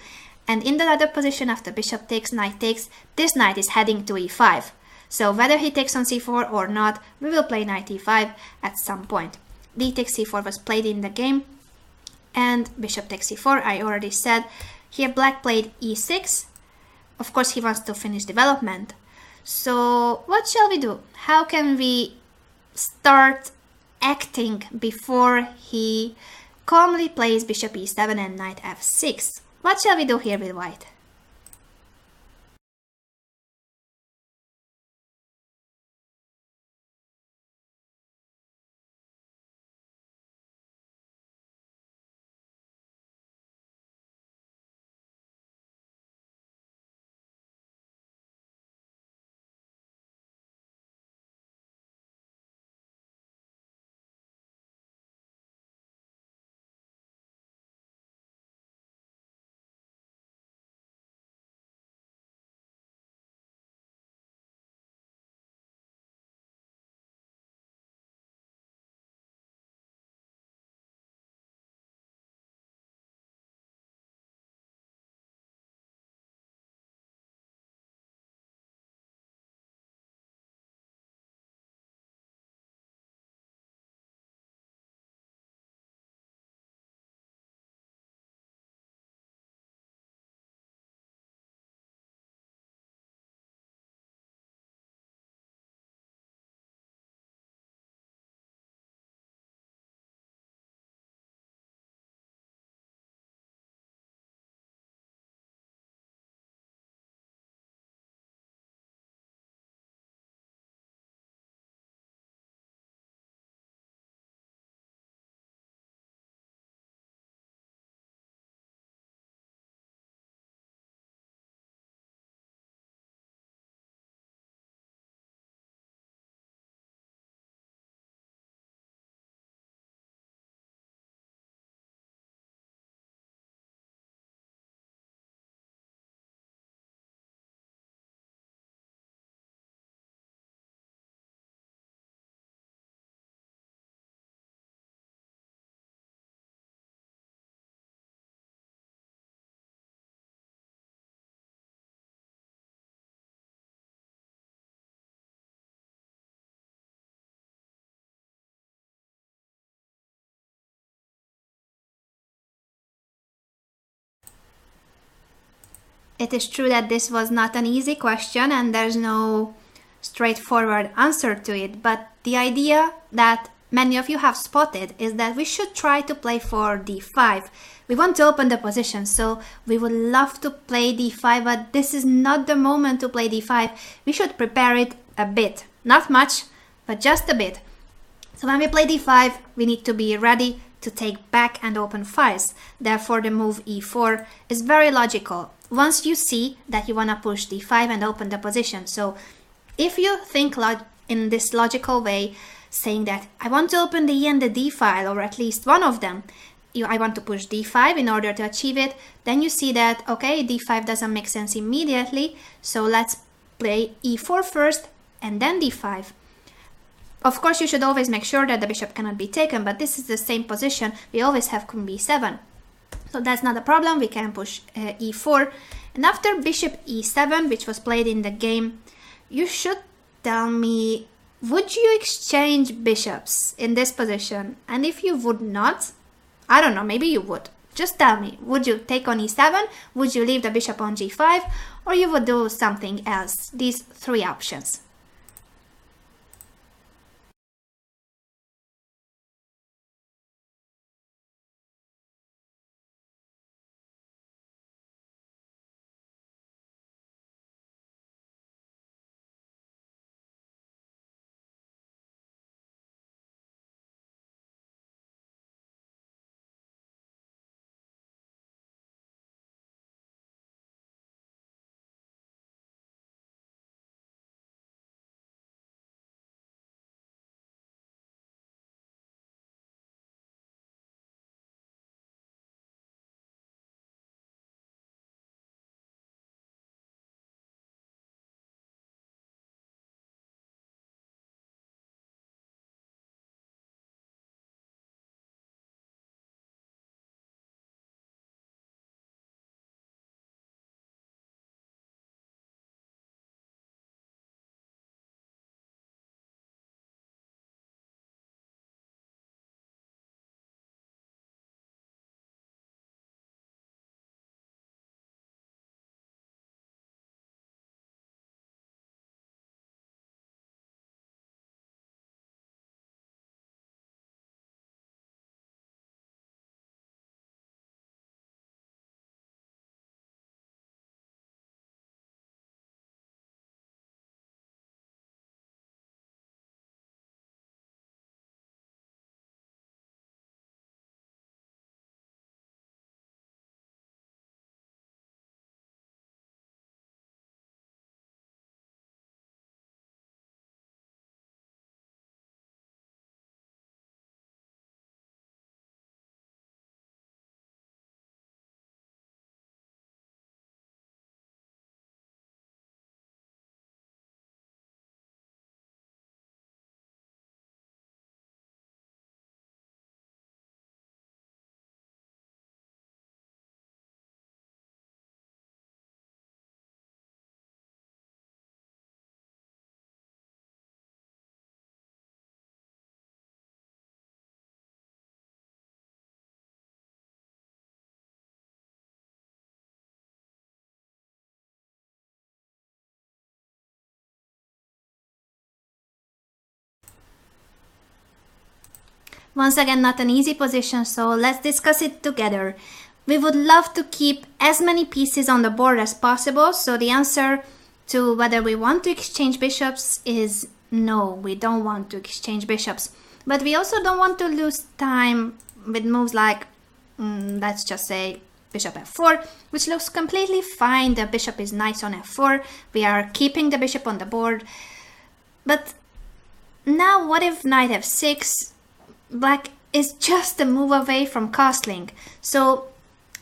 And in the other position, after bishop takes, knight takes, this knight is heading to e5. So whether he takes on c4 or not, we will play knight e5 at some point. D takes c4 was played in the game, and bishop takes c4, I already said. Here black played e6. Of course he wants to finish development. So what shall we do? How can we start acting before he calmly plays bishop e7 and knight f6? What shall we do here with white? it is true that this was not an easy question and there's no straightforward answer to it, but the idea that many of you have spotted is that we should try to play for d5. We want to open the position, so we would love to play d5, but this is not the moment to play d5. We should prepare it a bit. Not much, but just a bit. So when we play d5, we need to be ready to take back and open files. Therefore, the move e4 is very logical. Once you see that you want to push d5 and open the position. So if you think in this logical way, saying that I want to open the e and the d file, or at least one of them, I want to push d5 in order to achieve it, then you see that, okay, d5 doesn't make sense immediately, so let's play e4 first and then d5. Of course, you should always make sure that the bishop cannot be taken, but this is the same position. We always have queen b7. So that's not a problem, we can push e4. And after bishop e7, which was played in the game, you should tell me, would you exchange bishops in this position? And if you would not, I don't know, maybe you would. Just tell me, would you take on e7? Would you leave the bishop on g5? Or you would do something else? These three options. Once again, not an easy position, so let's discuss it together. We would love to keep as many pieces on the board as possible, so the answer to whether we want to exchange bishops is no, we don't want to exchange bishops. But we also don't want to lose time with moves like, let's just say, bishop f4, which looks completely fine. The bishop is nice on f4. We are keeping the bishop on the board. But now what if knight f6? Black is just a move away from castling. So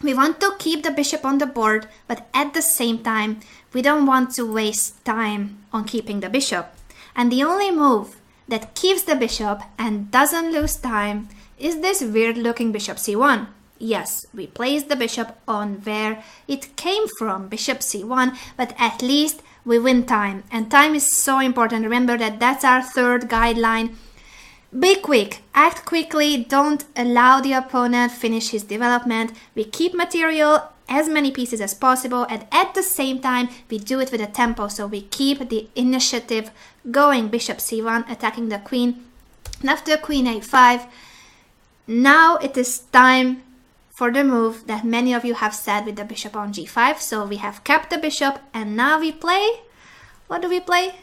we want to keep the bishop on the board, but at the same time, we don't want to waste time on keeping the bishop. And the only move that keeps the bishop and doesn't lose time is this weird looking bishop c1. Yes, we place the bishop on where it came from, bishop c1, but at least we win time. And time is so important. Remember that that's our third guideline. Be quick, act quickly, don't allow the opponent finish his development. We keep material as many pieces as possible, and at the same time we do it with a tempo, so we keep the initiative going. Bishop c1 attacking the queen, and after queen a5, now it is time for the move that many of you have said with the bishop on g5. So we have kept the bishop, and now we play, what do we play?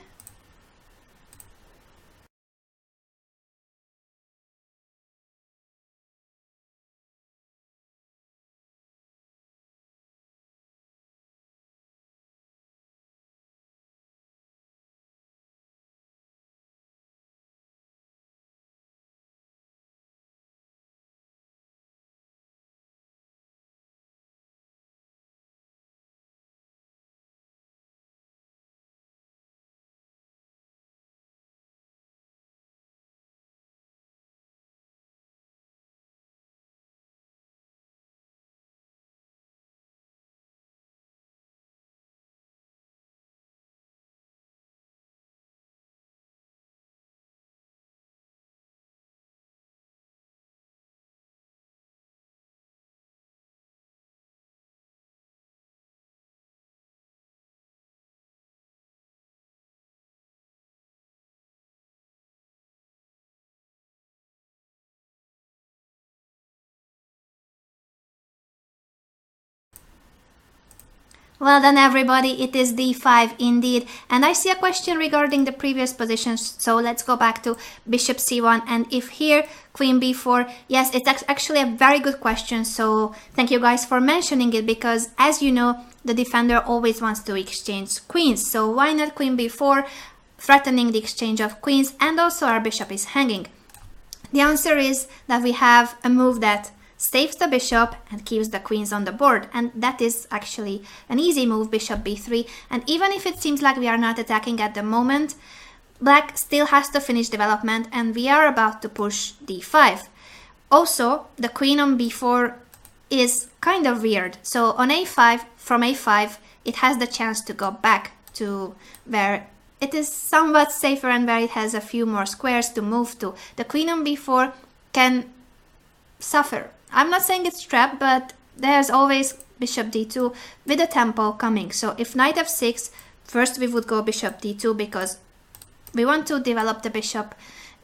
Well done everybody, it is d5 indeed. And I see a question regarding the previous positions, so let's go back to bishop c1, and if here queen b4, yes, it's actually a very good question, so thank you guys for mentioning it, because as you know, the defender always wants to exchange queens, so why not queen b4, threatening the exchange of queens, and also our bishop is hanging. The answer is that we have a move that saves the bishop and keeps the queens on the board, and that is actually an easy move, bishop b3. And even if it seems like we are not attacking at the moment, black still has to finish development, and we are about to push d5. Also, the queen on b4 is kind of weird, so on a5, from a5 it has the chance to go back to where it is somewhat safer and where it has a few more squares to move to. The queen on b4 can suffer. I'm not saying it's trapped, but there's always bishop d2 with a tempo coming. So if knight f6, first we would go bishop d2 because we want to develop the bishop.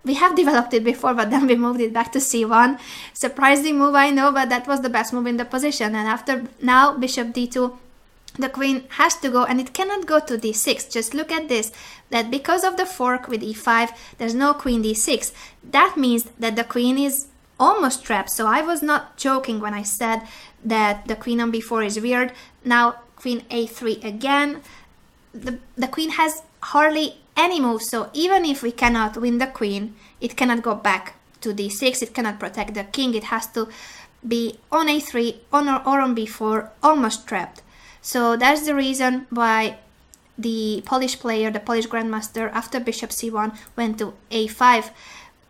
We have developed it before, but then we moved it back to c1. Surprising move, I know, but that was the best move in the position. And after now bishop d2, the queen has to go, and it cannot go to d6. Just look at this, that because of the fork with e5, there's no queen d6. That means that the queen is almost trapped. So I was not joking when I said that the queen on b4 is weird. Now queen a3 again. The queen has hardly any moves, so even if we cannot win the queen, it cannot go back to d6, it cannot protect the king, it has to be on a3 or on b4, almost trapped. So that's the reason why the Polish player, the Polish grandmaster, after bishop c1 went to a5.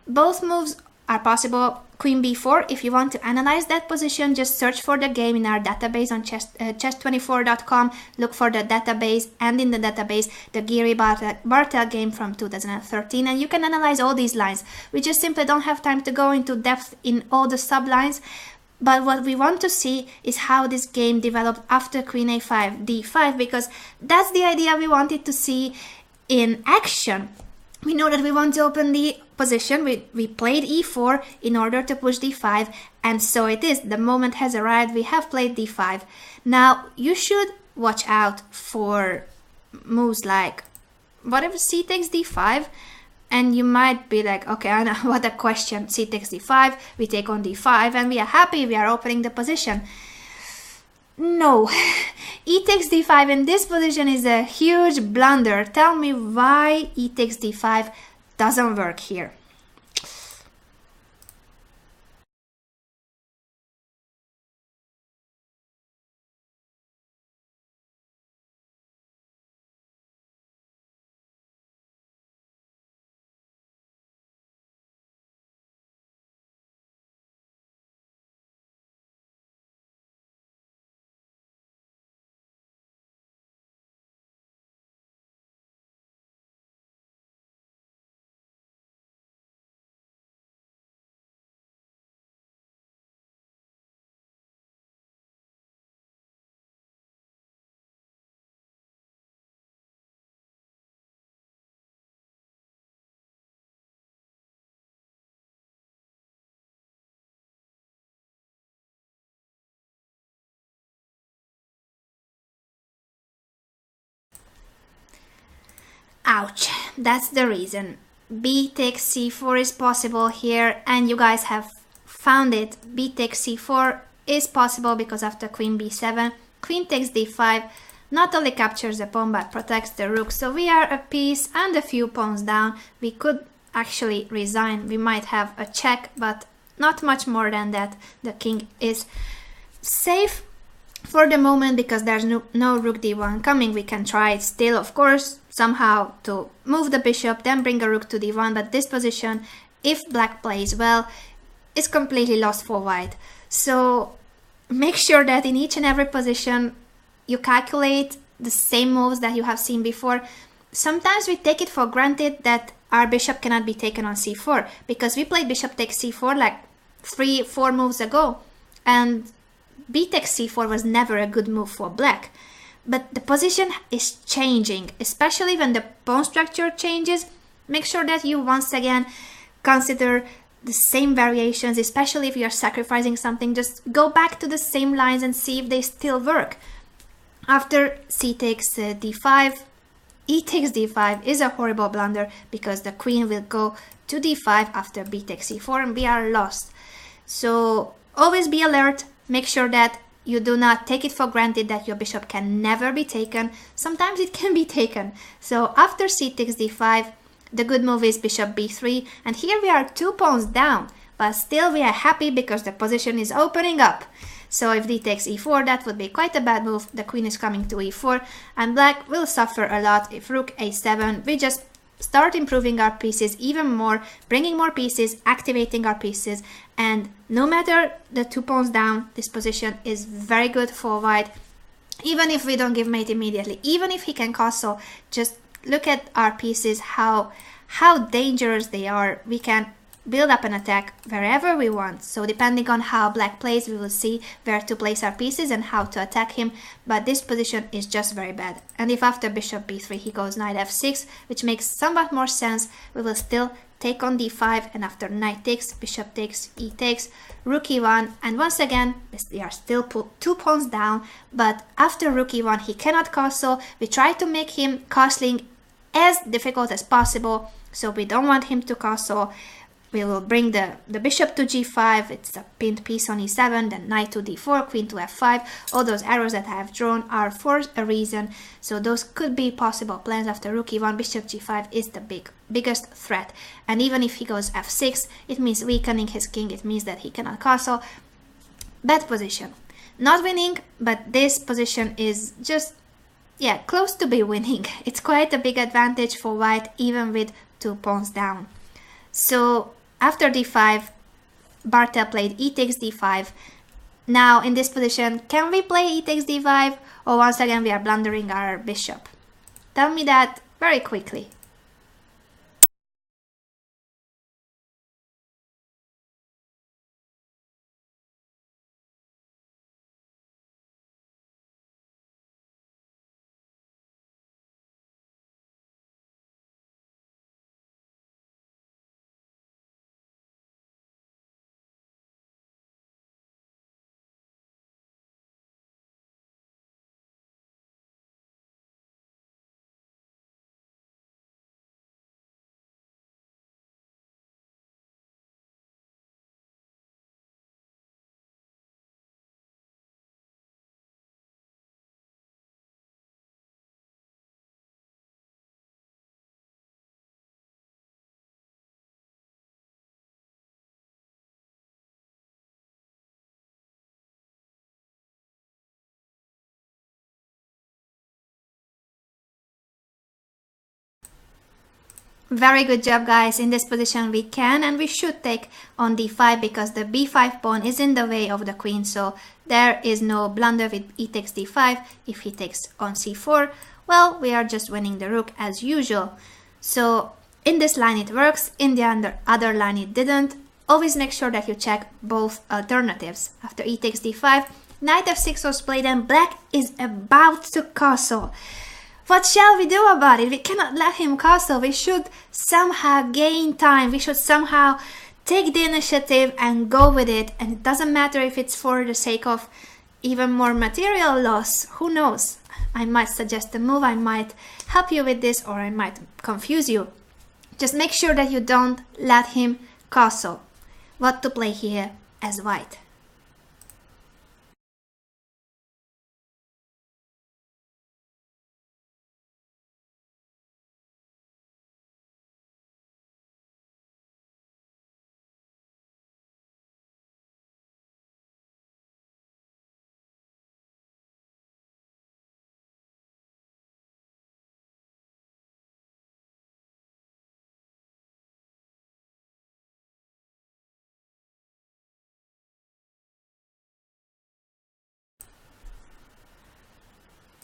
Both moves are possible. Queen b4, if you want to analyze that position, just search for the game in our database on chess24.com, look for the database, and in the database the Giri Bartel game from 2013, and you can analyze all these lines. We just simply don't have time to go into depth in all the sublines, but what we want to see is how this game developed after queen a5, d5, because that's the idea we wanted to see in action. We know that we want to open the position, we played e4 in order to push d5, and so it is. The moment has arrived, we have played d5. Now, you should watch out for moves like, what if c takes d5? And you might be like, okay, Anna, what a question, c takes d5, we take on d5, and we are happy, we are opening the position. No, e takes d5 in this position is a huge blunder. Tell me why e takes d5 doesn't work here. Ouch, that's the reason. B takes c4 is possible here, and you guys have found it. B takes c4 is possible because after queen b7, queen takes d5 not only captures the pawn but protects the rook. So we are a piece and a few pawns down. We could actually resign. We might have a check, but not much more than that. The king is safe for the moment because there's no rook d1 coming. We can try still, of course, somehow to move the bishop, then bring a rook to d1, but this position, if black plays well, is completely lost for white. So make sure that in each and every position you calculate the same moves that you have seen before. Sometimes we take it for granted that our bishop cannot be taken on c4 because we played bishop takes c4 like 3-4 moves ago, and b takes c4 was never a good move for black. But the position is changing, especially when the pawn structure changes. Make sure that you once again consider the same variations, especially if you're sacrificing something. Just go back to the same lines and see if they still work. After c takes d5, e takes d5 is a horrible blunder because the queen will go to d5 after b takes c4 and we are lost. So always be alert. Make sure that you do not take it for granted that your bishop can never be taken. Sometimes it can be taken. So after c takes d5, the good move is bishop b3, and here we are 2 pawns down, but still we are happy because the position is opening up. So if d takes e4, that would be quite a bad move. The queen is coming to e4, and black will suffer a lot. If rook a7, we just start improving our pieces even more, bringing more pieces, activating our pieces, and no matter the 2 pawns down, this position is very good for white. Even if we don't give mate immediately, even if he can castle, just look at our pieces, how dangerous they are. We can build up an attack wherever we want. So depending on how black plays, we will see where to place our pieces and how to attack him. But this position is just very bad. And if after bishop b3 he goes knight f6, which makes somewhat more sense, we will still take on d5, and after knight takes, bishop takes, e takes, rook e1, and once again we are still 2 pawns down. But after rook e1 he cannot castle. We try to make him castling as difficult as possible, so we don't want him to castle. We will bring the bishop to g5, it's a pinned piece on e7, then knight to d4, queen to f5. All those arrows that I have drawn are for a reason, so those could be possible plans. After rook e1, bishop g5 is the biggest threat. And even if he goes f6, it means weakening his king, it means that he cannot castle. Bad position. Not winning, but this position is just, yeah, close to be winning. It's quite a big advantage for white, even with 2 pawns down. So after d5, Bartel played e takes d5. Now in this position, can we play e takes d5, or once again we are blundering our bishop? Tell me that very quickly. Very good job, guys. In this position we can and we should take on d5 because the b5 pawn is in the way of the queen, so there is no blunder with e takes d5. If he takes on c4, well, we are just winning the rook as usual. So in this line it works, in the other line it didn't. Always make sure that you check both alternatives. After e takes d5, knight f6 was played and black is about to castle. What shall we do about it? We cannot let him castle. We should somehow gain time. We should somehow take the initiative and go with it. And it doesn't matter if it's for the sake of even more material loss. Who knows? I might suggest a move, I might help you with this, or I might confuse you. Just make sure that you don't let him castle. What to play here as white?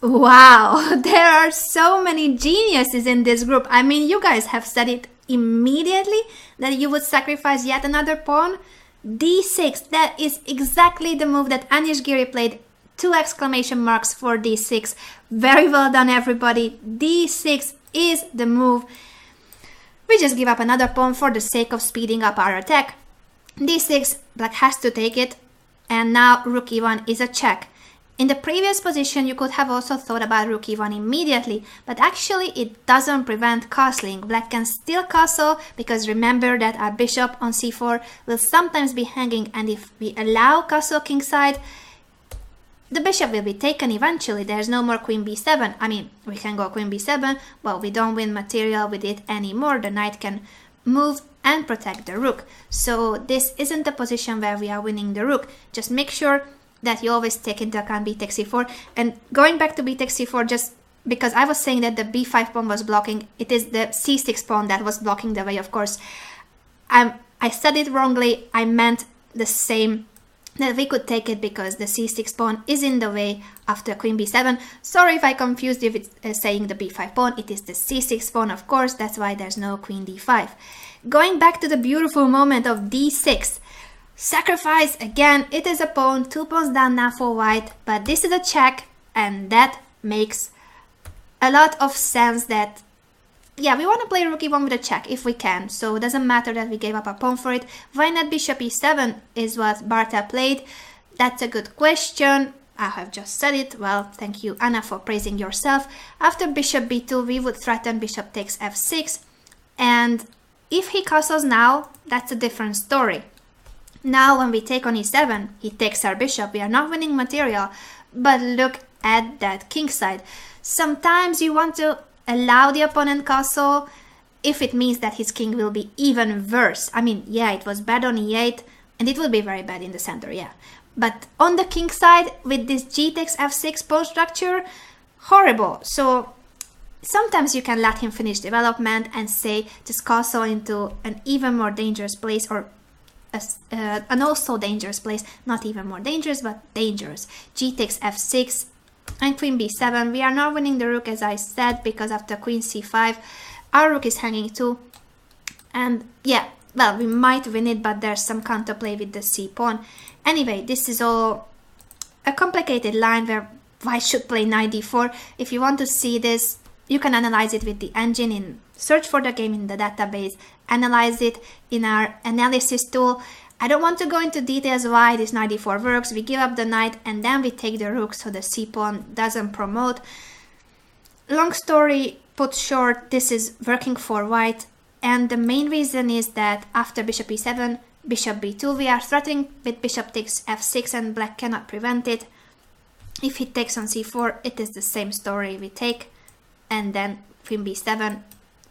Wow, there are so many geniuses in this group. I mean, you guys have said it immediately that you would sacrifice yet another pawn. D6, that is exactly the move that Anish Giri played. 2 exclamation marks for D6. Very well done, everybody. D6 is the move. We just give up another pawn for the sake of speeding up our attack. D6, black has to take it. And now rook e1 is a check. In the previous position, you could have also thought about rook e1 immediately, but actually it doesn't prevent castling. Black can still castle, because remember that our bishop on c4 will sometimes be hanging, and if we allow castle kingside, the bishop will be taken eventually. There's no more queen b7. I mean, we can go queen b7, but we don't win material with it anymore. The knight can move and protect the rook. So this isn't the position where we are winning the rook. Just make sure that you always take into account b takes c4. And going back to b takes c4, just because I was saying that the b5 pawn was blocking, it is the c6 pawn that was blocking the way, of course. I said it wrongly. I meant the same, that we could take it because the c6 pawn is in the way after queen b7. Sorry if I confused you with saying the b5 pawn. It is the c6 pawn, of course. That's why there's no queen d5. Going back to the beautiful moment of d6. Sacrifice, again, it is a pawn, 2 pawns down now for white, but this is a check, and that makes a lot of sense that, yeah, we want to play rook e1 with a check if we can, so it doesn't matter that we gave up a pawn for it. Why not bishop e7 is what Barta played? That's a good question. I have just said it. Well, thank you, Anna, for praising yourself. After bishop b2, we would threaten bishop takes f6, and if he castles now, that's a different story. Now when we take on e7, he takes our bishop. We are not winning material, but look at that kingside. Sometimes you want to allow the opponent castle if it means that his king will be even worse. I mean, yeah, it was bad on e8, and it will be very bad in the center, yeah. But on the king side, with this g takes f6 pawn structure, horrible. So sometimes you can let him finish development and say just castle into an even more dangerous place, or an also dangerous place, not even more dangerous, but dangerous. G takes f6 and queen b7. We are not winning the rook, as I said, because after queen c5, our rook is hanging too. And yeah, well, we might win it, but there's some counterplay with the c pawn. Anyway, this is all a complicated line where white should play knight d4. If you want to see this, you can analyze it with the engine in search for the game in the database, analyze it in our analysis tool. I don't want to go into details why this knight d4 works. We give up the knight and then we take the rook, so the c pawn doesn't promote. Long story put short, this is working for white, and the main reason is that after bishop e7, bishop b2, we are threatening with bishop takes f6 and black cannot prevent it. If he takes on c4, it is the same story. We take, and then queen b7,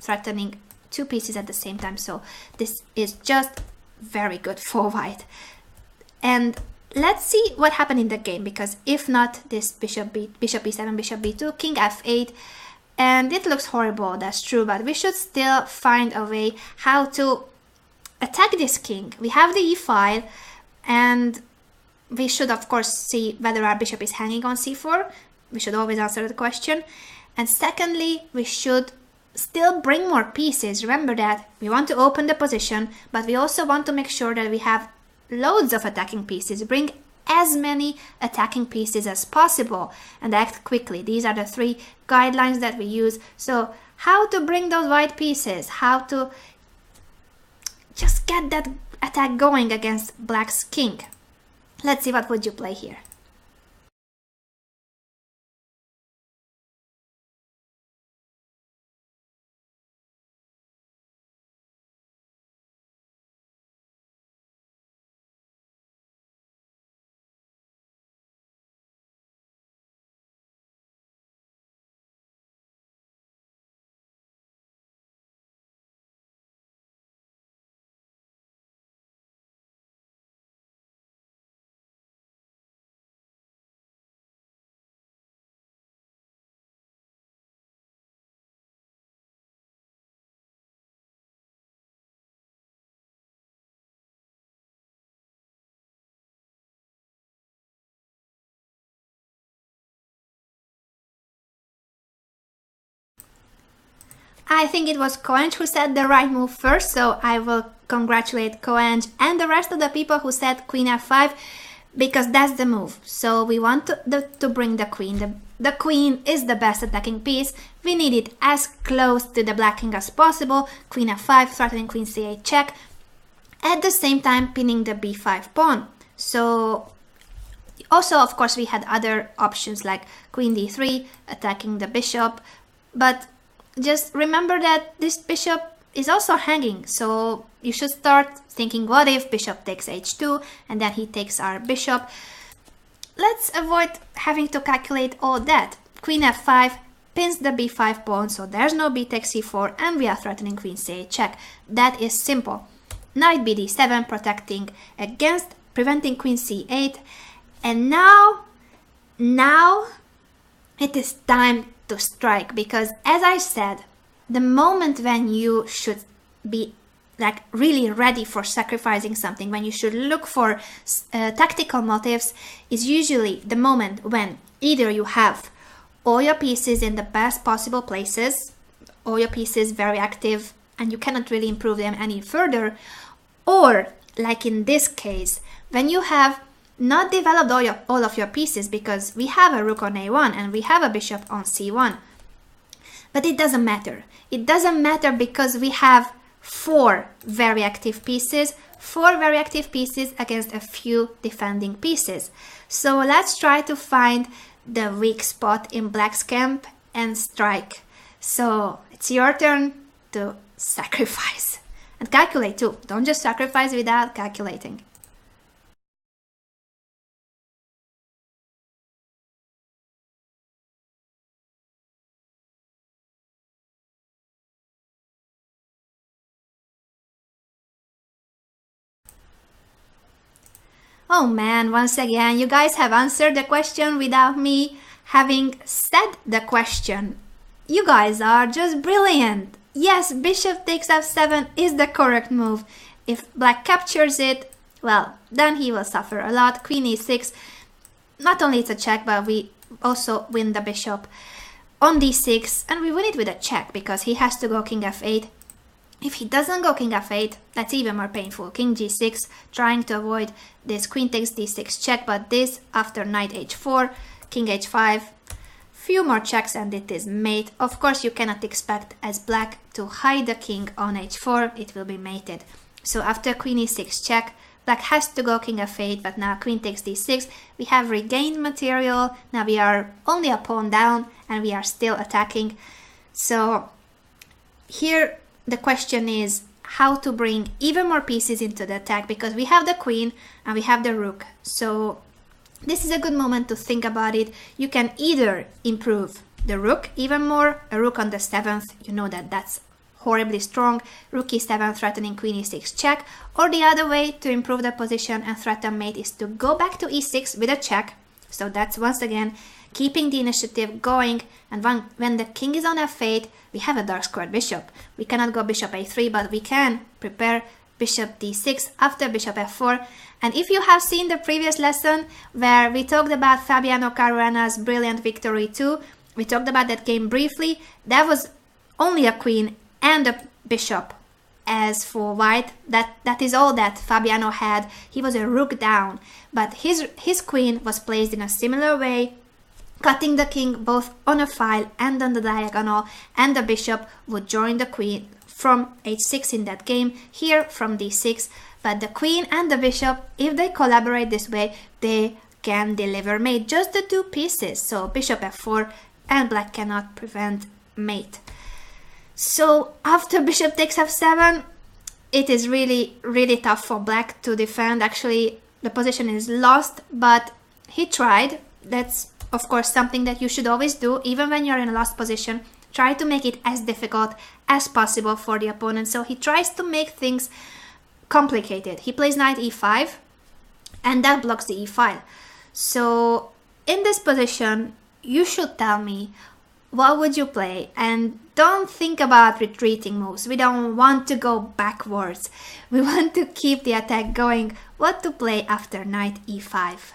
threatening 2 pieces at the same time. So this is just very good for white. And let's see what happened in the game, because if not, this bishop e7, bishop b2, king f8, and it looks horrible, that's true, but we should still find a way how to attack this king. We have the e file, and we should of course see whether our bishop is hanging on c4. We should always answer the question. And secondly, we should still bring more pieces. Remember that we want to open the position, but we also want to make sure that we have loads of attacking pieces. Bring as many attacking pieces as possible and act quickly. These are the 3 guidelines that we use. So how to bring those white pieces, how to just get that attack going against black's king. Let's see, what would you play here? I think it was Koenj who said the right move first, so I will congratulate Koenj and the rest of the people who said queen f5, because that's the move. So we want to bring the queen. The queen is the best attacking piece. We need it as close to the black king as possible. Queen f5, threatening queen c8 check. At the same time, pinning the b5 pawn. So also, of course, we had other options like queen d3, attacking the bishop. But just remember that this bishop is also hanging. So you should start thinking, what if bishop takes h2 and then he takes our bishop? Let's avoid having to calculate all that. Queen f5 pins the b5 pawn, so there's no b takes c4, and we are threatening queen c8 check. That is simple. Knight bd7, protecting against, preventing queen c8. And now it is time to strike, because as I said, the moment when you should be like really ready for sacrificing something, when you should look for tactical motives, is usually the moment when either you have all your pieces in the best possible places, all your pieces very active and you cannot really improve them any further, or like in this case, when you have not developed all of your pieces, because we have a rook on a1 and we have a bishop on c1. But it doesn't matter. It doesn't matter because we have four very active pieces against a few defending pieces. So let's try to find the weak spot in black's camp and strike. So it's your turn to sacrifice. And calculate too. Don't just sacrifice without calculating. Oh man, once again, you guys have answered the question without me having said the question. You guys are just brilliant. Yes, bishop takes f7 is the correct move. If black captures it, well, then he will suffer a lot. Queen e6, not only it's a check, but we also win the bishop on d6, and we win it with a check because he has to go king f8. If he doesn't go king f8, that's even more painful. King g6, trying to avoid this queen takes d6 check, but this after knight h4, king h5, few more checks and it is mate. Of course, you cannot expect as black to hide the king on h4, it will be mated. So after queen e6 check, black has to go king f8, but now queen takes d6, we have regained material, now we are only a pawn down and we are still attacking. So here the question is how to bring even more pieces into the attack, because we have the queen and we have the rook. So this is a good moment to think about it. You can either improve the rook even more, a rook on the 7th, you know that's horribly strong, rook e7 threatening queen e6 check, or the other way to improve the position and threaten mate is to go back to e6 with a check. So that's once again keeping the initiative going, and when the king is on f8, we have a dark squared bishop. We cannot go bishop a3, but we can prepare bishop d6 after bishop f4. And if you have seen the previous lesson where we talked about Fabiano Caruana's brilliant victory too, we talked about that game briefly, that was only a queen and a bishop. As for white, that is all that Fabiano had. He was a rook down, but his queen was placed in a similar way, cutting the king both on a file and on the diagonal, and the bishop would join the queen from h6 in that game, here from d6. But the queen and the bishop, if they collaborate this way, they can deliver mate, just the two pieces. So bishop f4, and black cannot prevent mate. So after bishop takes f7, it is really, really tough for black to defend. Actually, the position is lost, but he tried. That's of course something that you should always do, even when you're in a lost position. Try to make it as difficult as possible for the opponent. So he tries to make things complicated. He plays knight e5, and that blocks the e file. So in this position, you should tell me what would you play, and don't think about retreating moves. We don't want to go backwards. We want to keep the attack going. What to play after knight e5?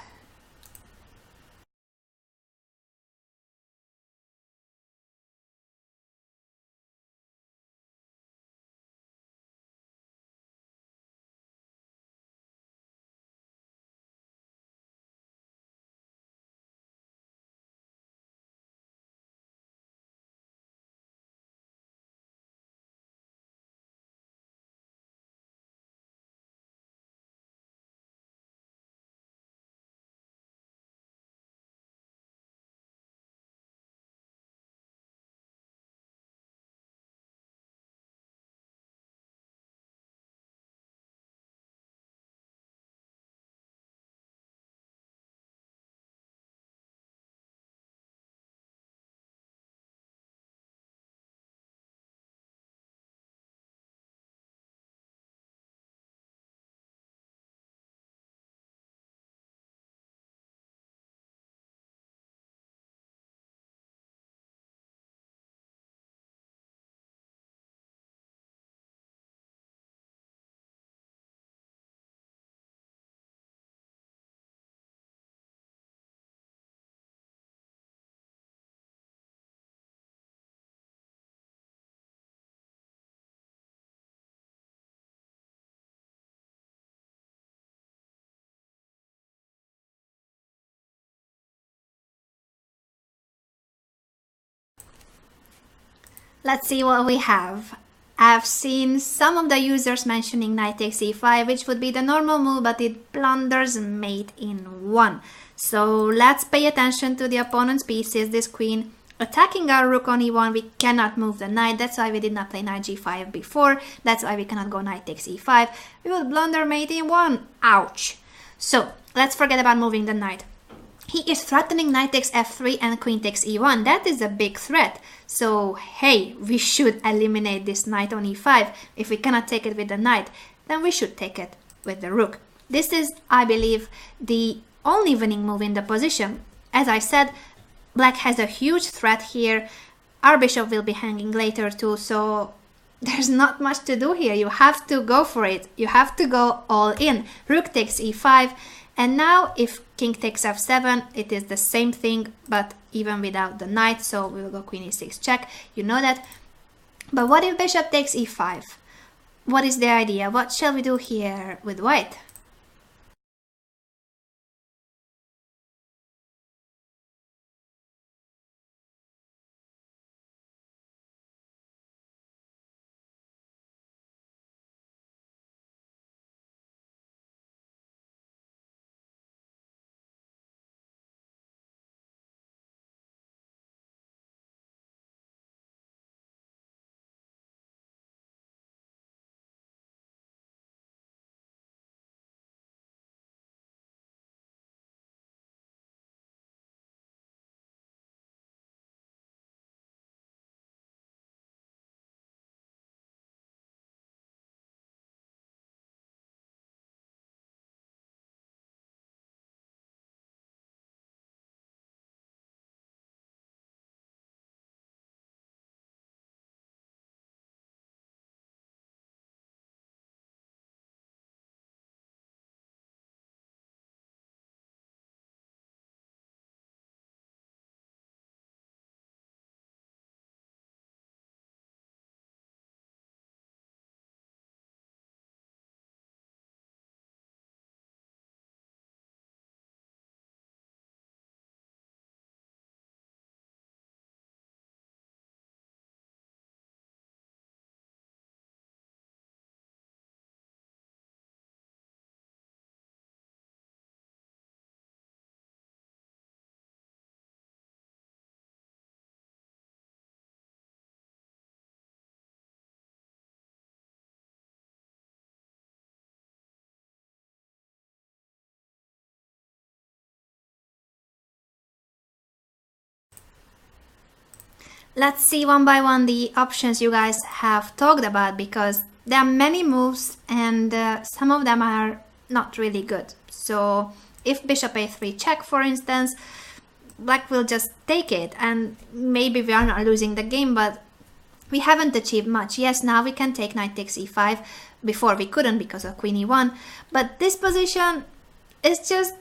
Let's see what we have. I've seen some of the users mentioning knight takes e5, which would be the normal move, but it blunders mate in 1. So let's pay attention to the opponent's pieces. This queen attacking our rook on e1, we cannot move the knight. That's why we did not play knight g5 before. That's why we cannot go knight takes e5. We will blunder mate in 1. Ouch. So let's forget about moving the knight. He is threatening knight takes f3 and queen takes e1. That is a big threat. So hey, we should eliminate this knight on e5. If we cannot take it with the knight, then we should take it with the rook. This is, I believe, the only winning move in the position. As I said, black has a huge threat here. Our bishop will be hanging later too, so there's not much to do here. You have to go for it. You have to go all in. Rook takes e5. And now if king takes f7, it is the same thing, but even without the knight. So we will go queen e6 check. You know that. But what if bishop takes e5? What is the idea? What shall we do here with white? Let's see one by one the options you guys have talked about, because there are many moves and some of them are not really good. So if bishop a3 check, for instance, black will just take it and maybe we are not losing the game, but we haven't achieved much. Yes, now we can take knight takes e5. Before we couldn't because of queen e1, but this position is just,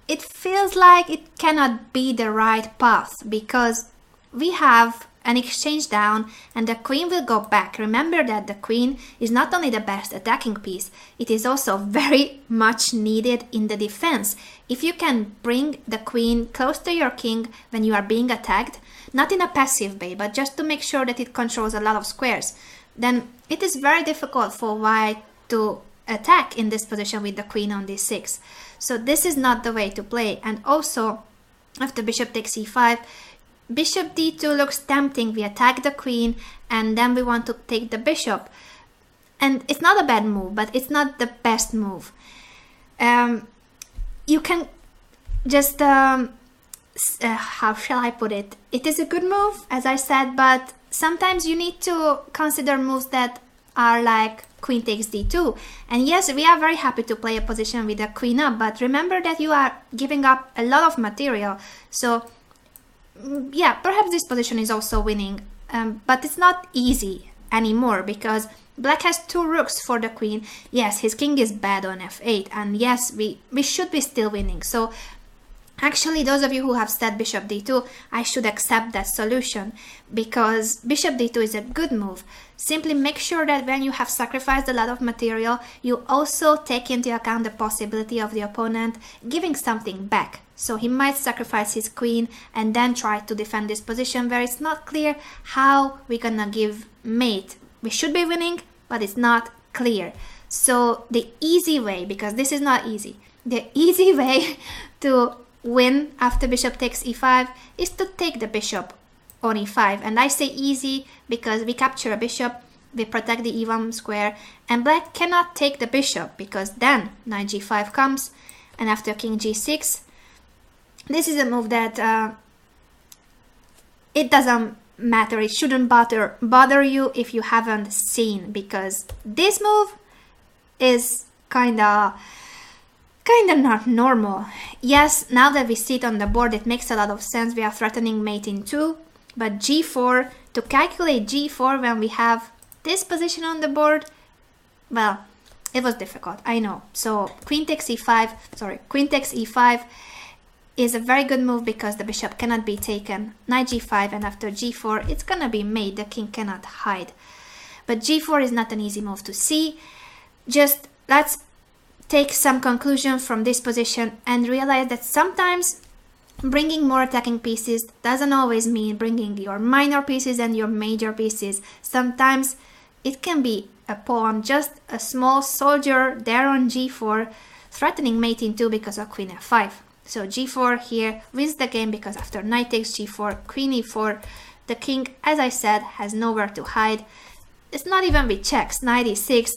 it feels like it cannot be the right path, because we have an exchange down and the queen will go back. Remember that the queen is not only the best attacking piece, it is also very much needed in the defense. If you can bring the queen close to your king when you are being attacked, not in a passive way, but just to make sure that it controls a lot of squares, then it is very difficult for white to attack in this position with the queen on d6. So this is not the way to play. And also, after bishop takes e5, bishop d2 looks tempting. We attack the queen and then we want to take the bishop. And it's not a bad move, but it's not the best move. You can just, how shall I put it? It is a good move, as I said, but sometimes you need to consider moves that are like queen takes d2. And yes, we are very happy to play a position with a queen up, but remember that you are giving up a lot of material. So yeah, perhaps this position is also winning, but it's not easy anymore because black has two rooks for the queen. Yes, his king is bad on f8, and yes, we should be still winning. So Actually, those of you who have said bishop d2, I should accept that solution, because bishop d2 is a good move. Simply make sure that when you have sacrificed a lot of material, you also take into account the possibility of the opponent giving something back. So he might sacrifice his queen and then try to defend this position where it's not clear how we're gonna give mate. We should be winning, but it's not clear. So the easy way, because this is not easy, the easy way to win after bishop takes e5 is to take the bishop on e5. And I say easy because we capture a bishop, we protect the e1 square, and black cannot take the bishop because then knight g5 comes, and after king g6, this is a move that it doesn't matter, it shouldn't bother you if you haven't seen, because this move is kinda not normal. Yes, now that we see it on the board, it makes a lot of sense. We are threatening mate in 2, but g4, to calculate g4 when we have this position on the board, well, it was difficult, I know. So queen takes e5 is a very good move because the bishop cannot be taken. Knight g5, and after g4, it's gonna be mate, the king cannot hide. But g4 is not an easy move to see. Just let's take some conclusion from this position and realize that sometimes bringing more attacking pieces doesn't always mean bringing your minor pieces and your major pieces. Sometimes it can be a pawn, just a small soldier there on g4, threatening mate in 2 because of queen f5. So g4 here wins the game because after knight takes g4, queen e4, the king, as I said, has nowhere to hide. It's not even with checks, knight e6.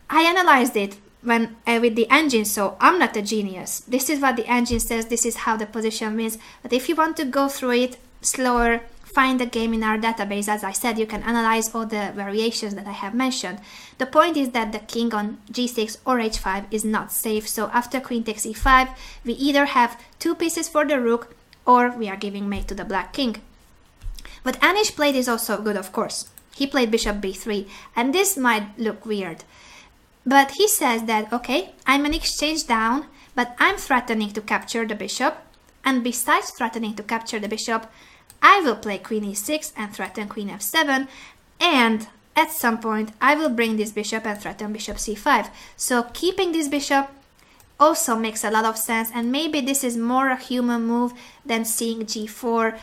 I analyzed it with the engine, so I'm not a genius. This is what the engine says, this is how the position wins. But if you want to go through it slower, find the game in our database. As I said, you can analyze all the variations that I have mentioned. The point is that the king on g6 or h5 is not safe, so after queen takes e5, we either have 2 pieces for the rook or we are giving mate to the black king. What Anish played is also good, of course. He played bishop b3, and this might look weird. But he says that, okay, I'm an exchange down, but I'm threatening to capture the bishop. And besides threatening to capture the bishop, I will play queen e6 and threaten queen f7. And at some point, I will bring this bishop and threaten bishop c5. So keeping this bishop also makes a lot of sense. And maybe this is more a human move than seeing g4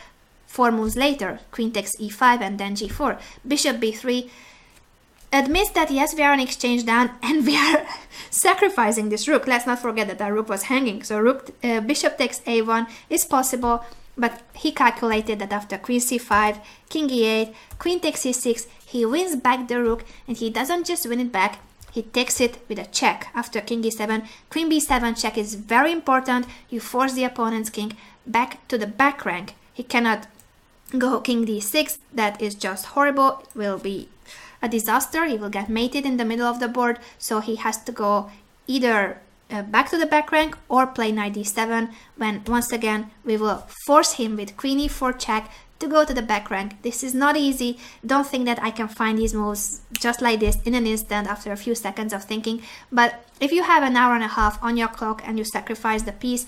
4 moves later. Queen takes e5 and then g4. Bishop b3 admits that yes, we are an exchange down and we are sacrificing this rook. Let's not forget that our rook was hanging. So bishop takes a1 is possible, but he calculated that after queen c5, king e8, queen takes e6, he wins back the rook, and he doesn't just win it back, he takes it with a check. After king e7, queen b7 check is very important. You force the opponent's king back to the back rank. He cannot go king d6, that is just horrible. It will be a disaster. He will get mated in the middle of the board, so he has to go either back to the back rank or play knight d7, when once again we will force him with queen e4 check to go to the back rank. This is not easy. Don't think that I can find these moves just like this in an instant after a few seconds of thinking, but if you have an hour and a half on your clock and you sacrifice the piece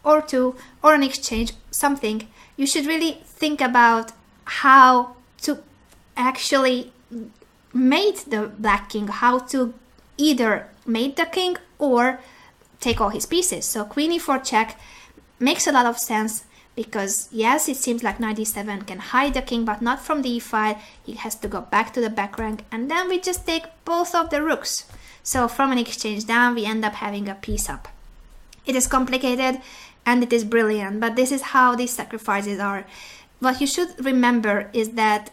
or 2 or an exchange, something, you should really think about how to actually mate the black king, how to either mate the king or take all his pieces. So queen e4 check makes a lot of sense because yes, it seems like knight d7 can hide the king, but not from the e5. He has to go back to the back rank, and then we just take both of the rooks. So from an exchange down, we end up having a piece up. It is complicated and it is brilliant, but this is how these sacrifices are. What you should remember is that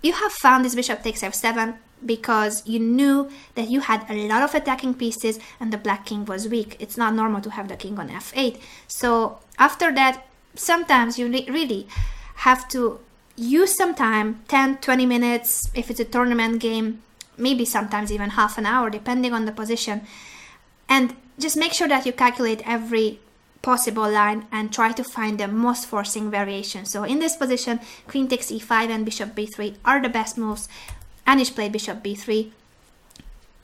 you have found this bishop takes f7 because you knew that you had a lot of attacking pieces and the black king was weak. It's not normal to have the king on f8. So after that, sometimes you really have to use some time, 10-20 minutes if it's a tournament game, maybe sometimes even half an hour depending on the position, and just make sure that you calculate every possible line and try to find the most forcing variation. So in this position, queen takes e5 and bishop b3 are the best moves. Anish played bishop b3.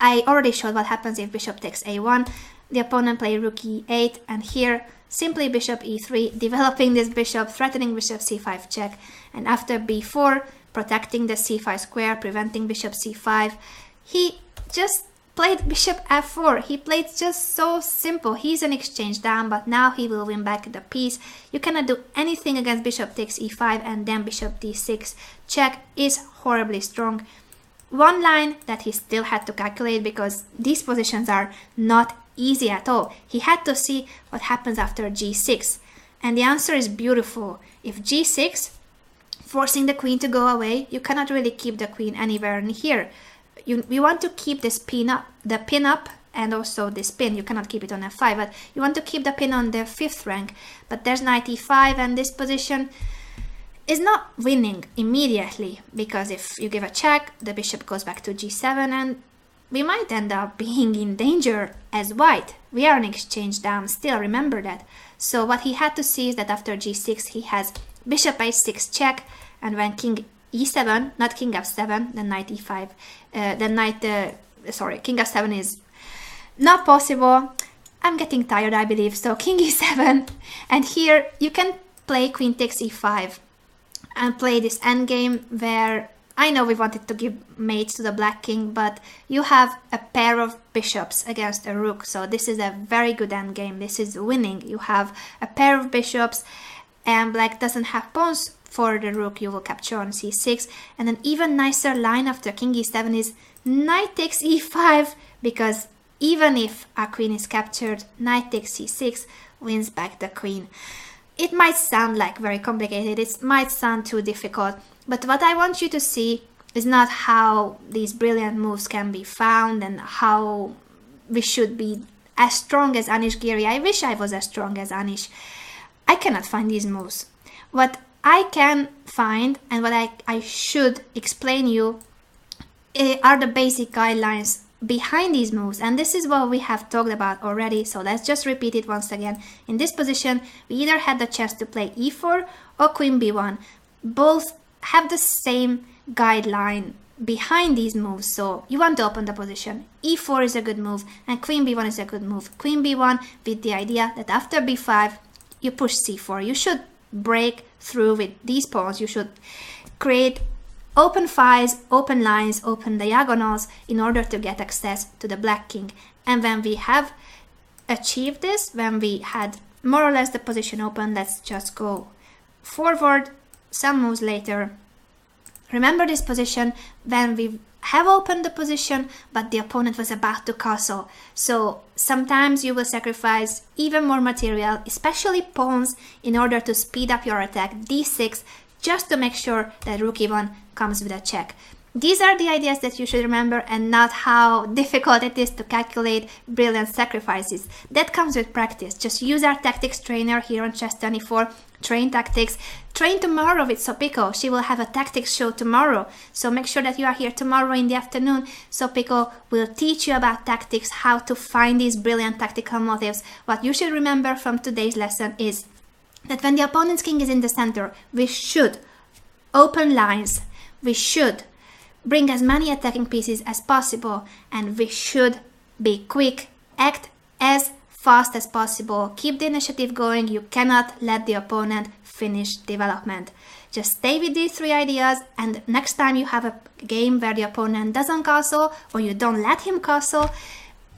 I already showed what happens if bishop takes a1. The opponent played rook e8, and here simply bishop e3, developing this bishop, threatening bishop c5 check, and after b4, protecting the c5 square, preventing bishop c5, he just played bishop f4. He played just so simple. He's an exchange down, but now he will win back the piece. You cannot do anything against bishop takes e5 and then bishop d6. Check is horribly strong. One line that he still had to calculate, because these positions are not easy at all. He had to see what happens after g6. And the answer is beautiful. If g6, forcing the queen to go away, you cannot really keep the queen anywhere in here. We want to keep this pin up, and also this pin. You cannot keep it on f5, but you want to keep the pin on the 5th rank. But there's knight e5, and this position is not winning immediately, because if you give a check, the bishop goes back to g7, and we might end up being in danger as white. We are an exchange down still, remember that. So what he had to see is that after g6, he has bishop h6 check, and when king e7, not king f7, then knight e5, king f7 is not possible. I'm getting tired, I believe, so king e7, and here you can play queen takes e5 and play this endgame where I know we wanted to give mates to the black king, but you have a pair of bishops against a rook, so this is a very good endgame. This is winning. You have a pair of bishops, and black doesn't have pawns for the rook. You will capture on c6, and an even nicer line after king e7 is knight takes e5, because even if a queen is captured, knight takes c6 wins back the queen. It might sound like very complicated, it might sound too difficult, but what I want you to see is not how these brilliant moves can be found and how we should be as strong as Anish Giri. I wish I was as strong as Anish. I cannot find these moves. What I can find and what I should explain you are the basic guidelines behind these moves, and this is what we have talked about already, so let's just repeat it once again. In this position, we either had the chance to play e4 or queen b1. Both have the same guideline behind these moves, so you want to open the position. e4 is a good move and queen b1 is a good move. Queen b1 with the idea that after b5 you push c4. You should break through with these pawns. You should create open files, open lines, open diagonals in order to get access to the black king. And when we have achieved this, when we had more or less the position open, let's just go forward some moves later. Remember this position when we have opened the position, but the opponent was about to castle. So sometimes you will sacrifice even more material, especially pawns, in order to speed up your attack, d6, just to make sure that rook e1 comes with a check. These are the ideas that you should remember, and not how difficult it is to calculate brilliant sacrifices. That comes with practice. Just use our tactics trainer here on Chess24, train tactics. Train tomorrow with Sopiko. She will have a tactics show tomorrow. So make sure that you are here tomorrow in the afternoon. Sopiko will teach you about tactics, how to find these brilliant tactical motives. What you should remember from today's lesson is that when the opponent's king is in the center, we should open lines. We should bring as many attacking pieces as possible, and we should be quick, act as fast as possible, keep the initiative going. You cannot let the opponent finish development. Just stay with these three ideas, and next time you have a game where the opponent doesn't castle or you don't let him castle,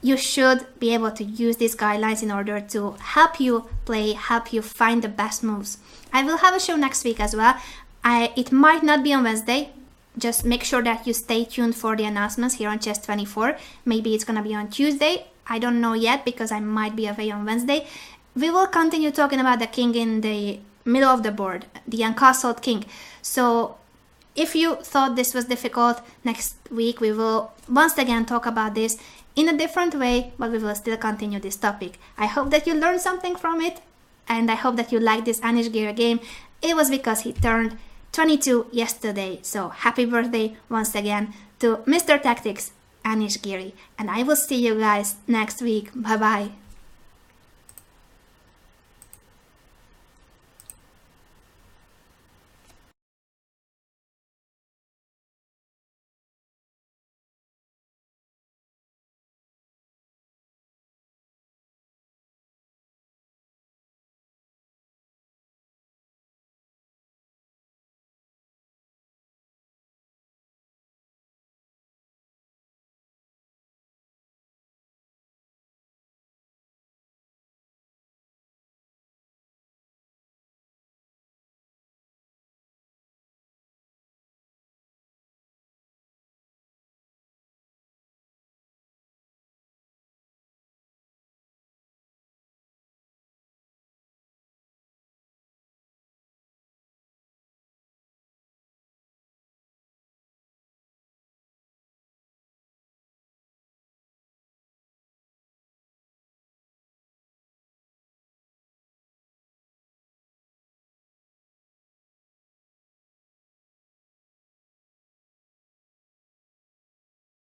you should be able to use these guidelines in order to help you play, help you find the best moves. I will have a show next week as well. It might not be on Wednesday. Just make sure that you stay tuned for the announcements here on Chess24. Maybe it's gonna be on Tuesday. I don't know yet because I might be away on Wednesday. We will continue talking about the king in the middle of the board, the uncastled king. So if you thought this was difficult, next week we will once again talk about this in a different way, but we will still continue this topic. I hope that you learned something from it, and I hope that you like this Anish Giri game. It was because he turned 22 yesterday, so happy birthday once again to Mr. Tactics, Anish Giri, and I will see you guys next week. Bye bye.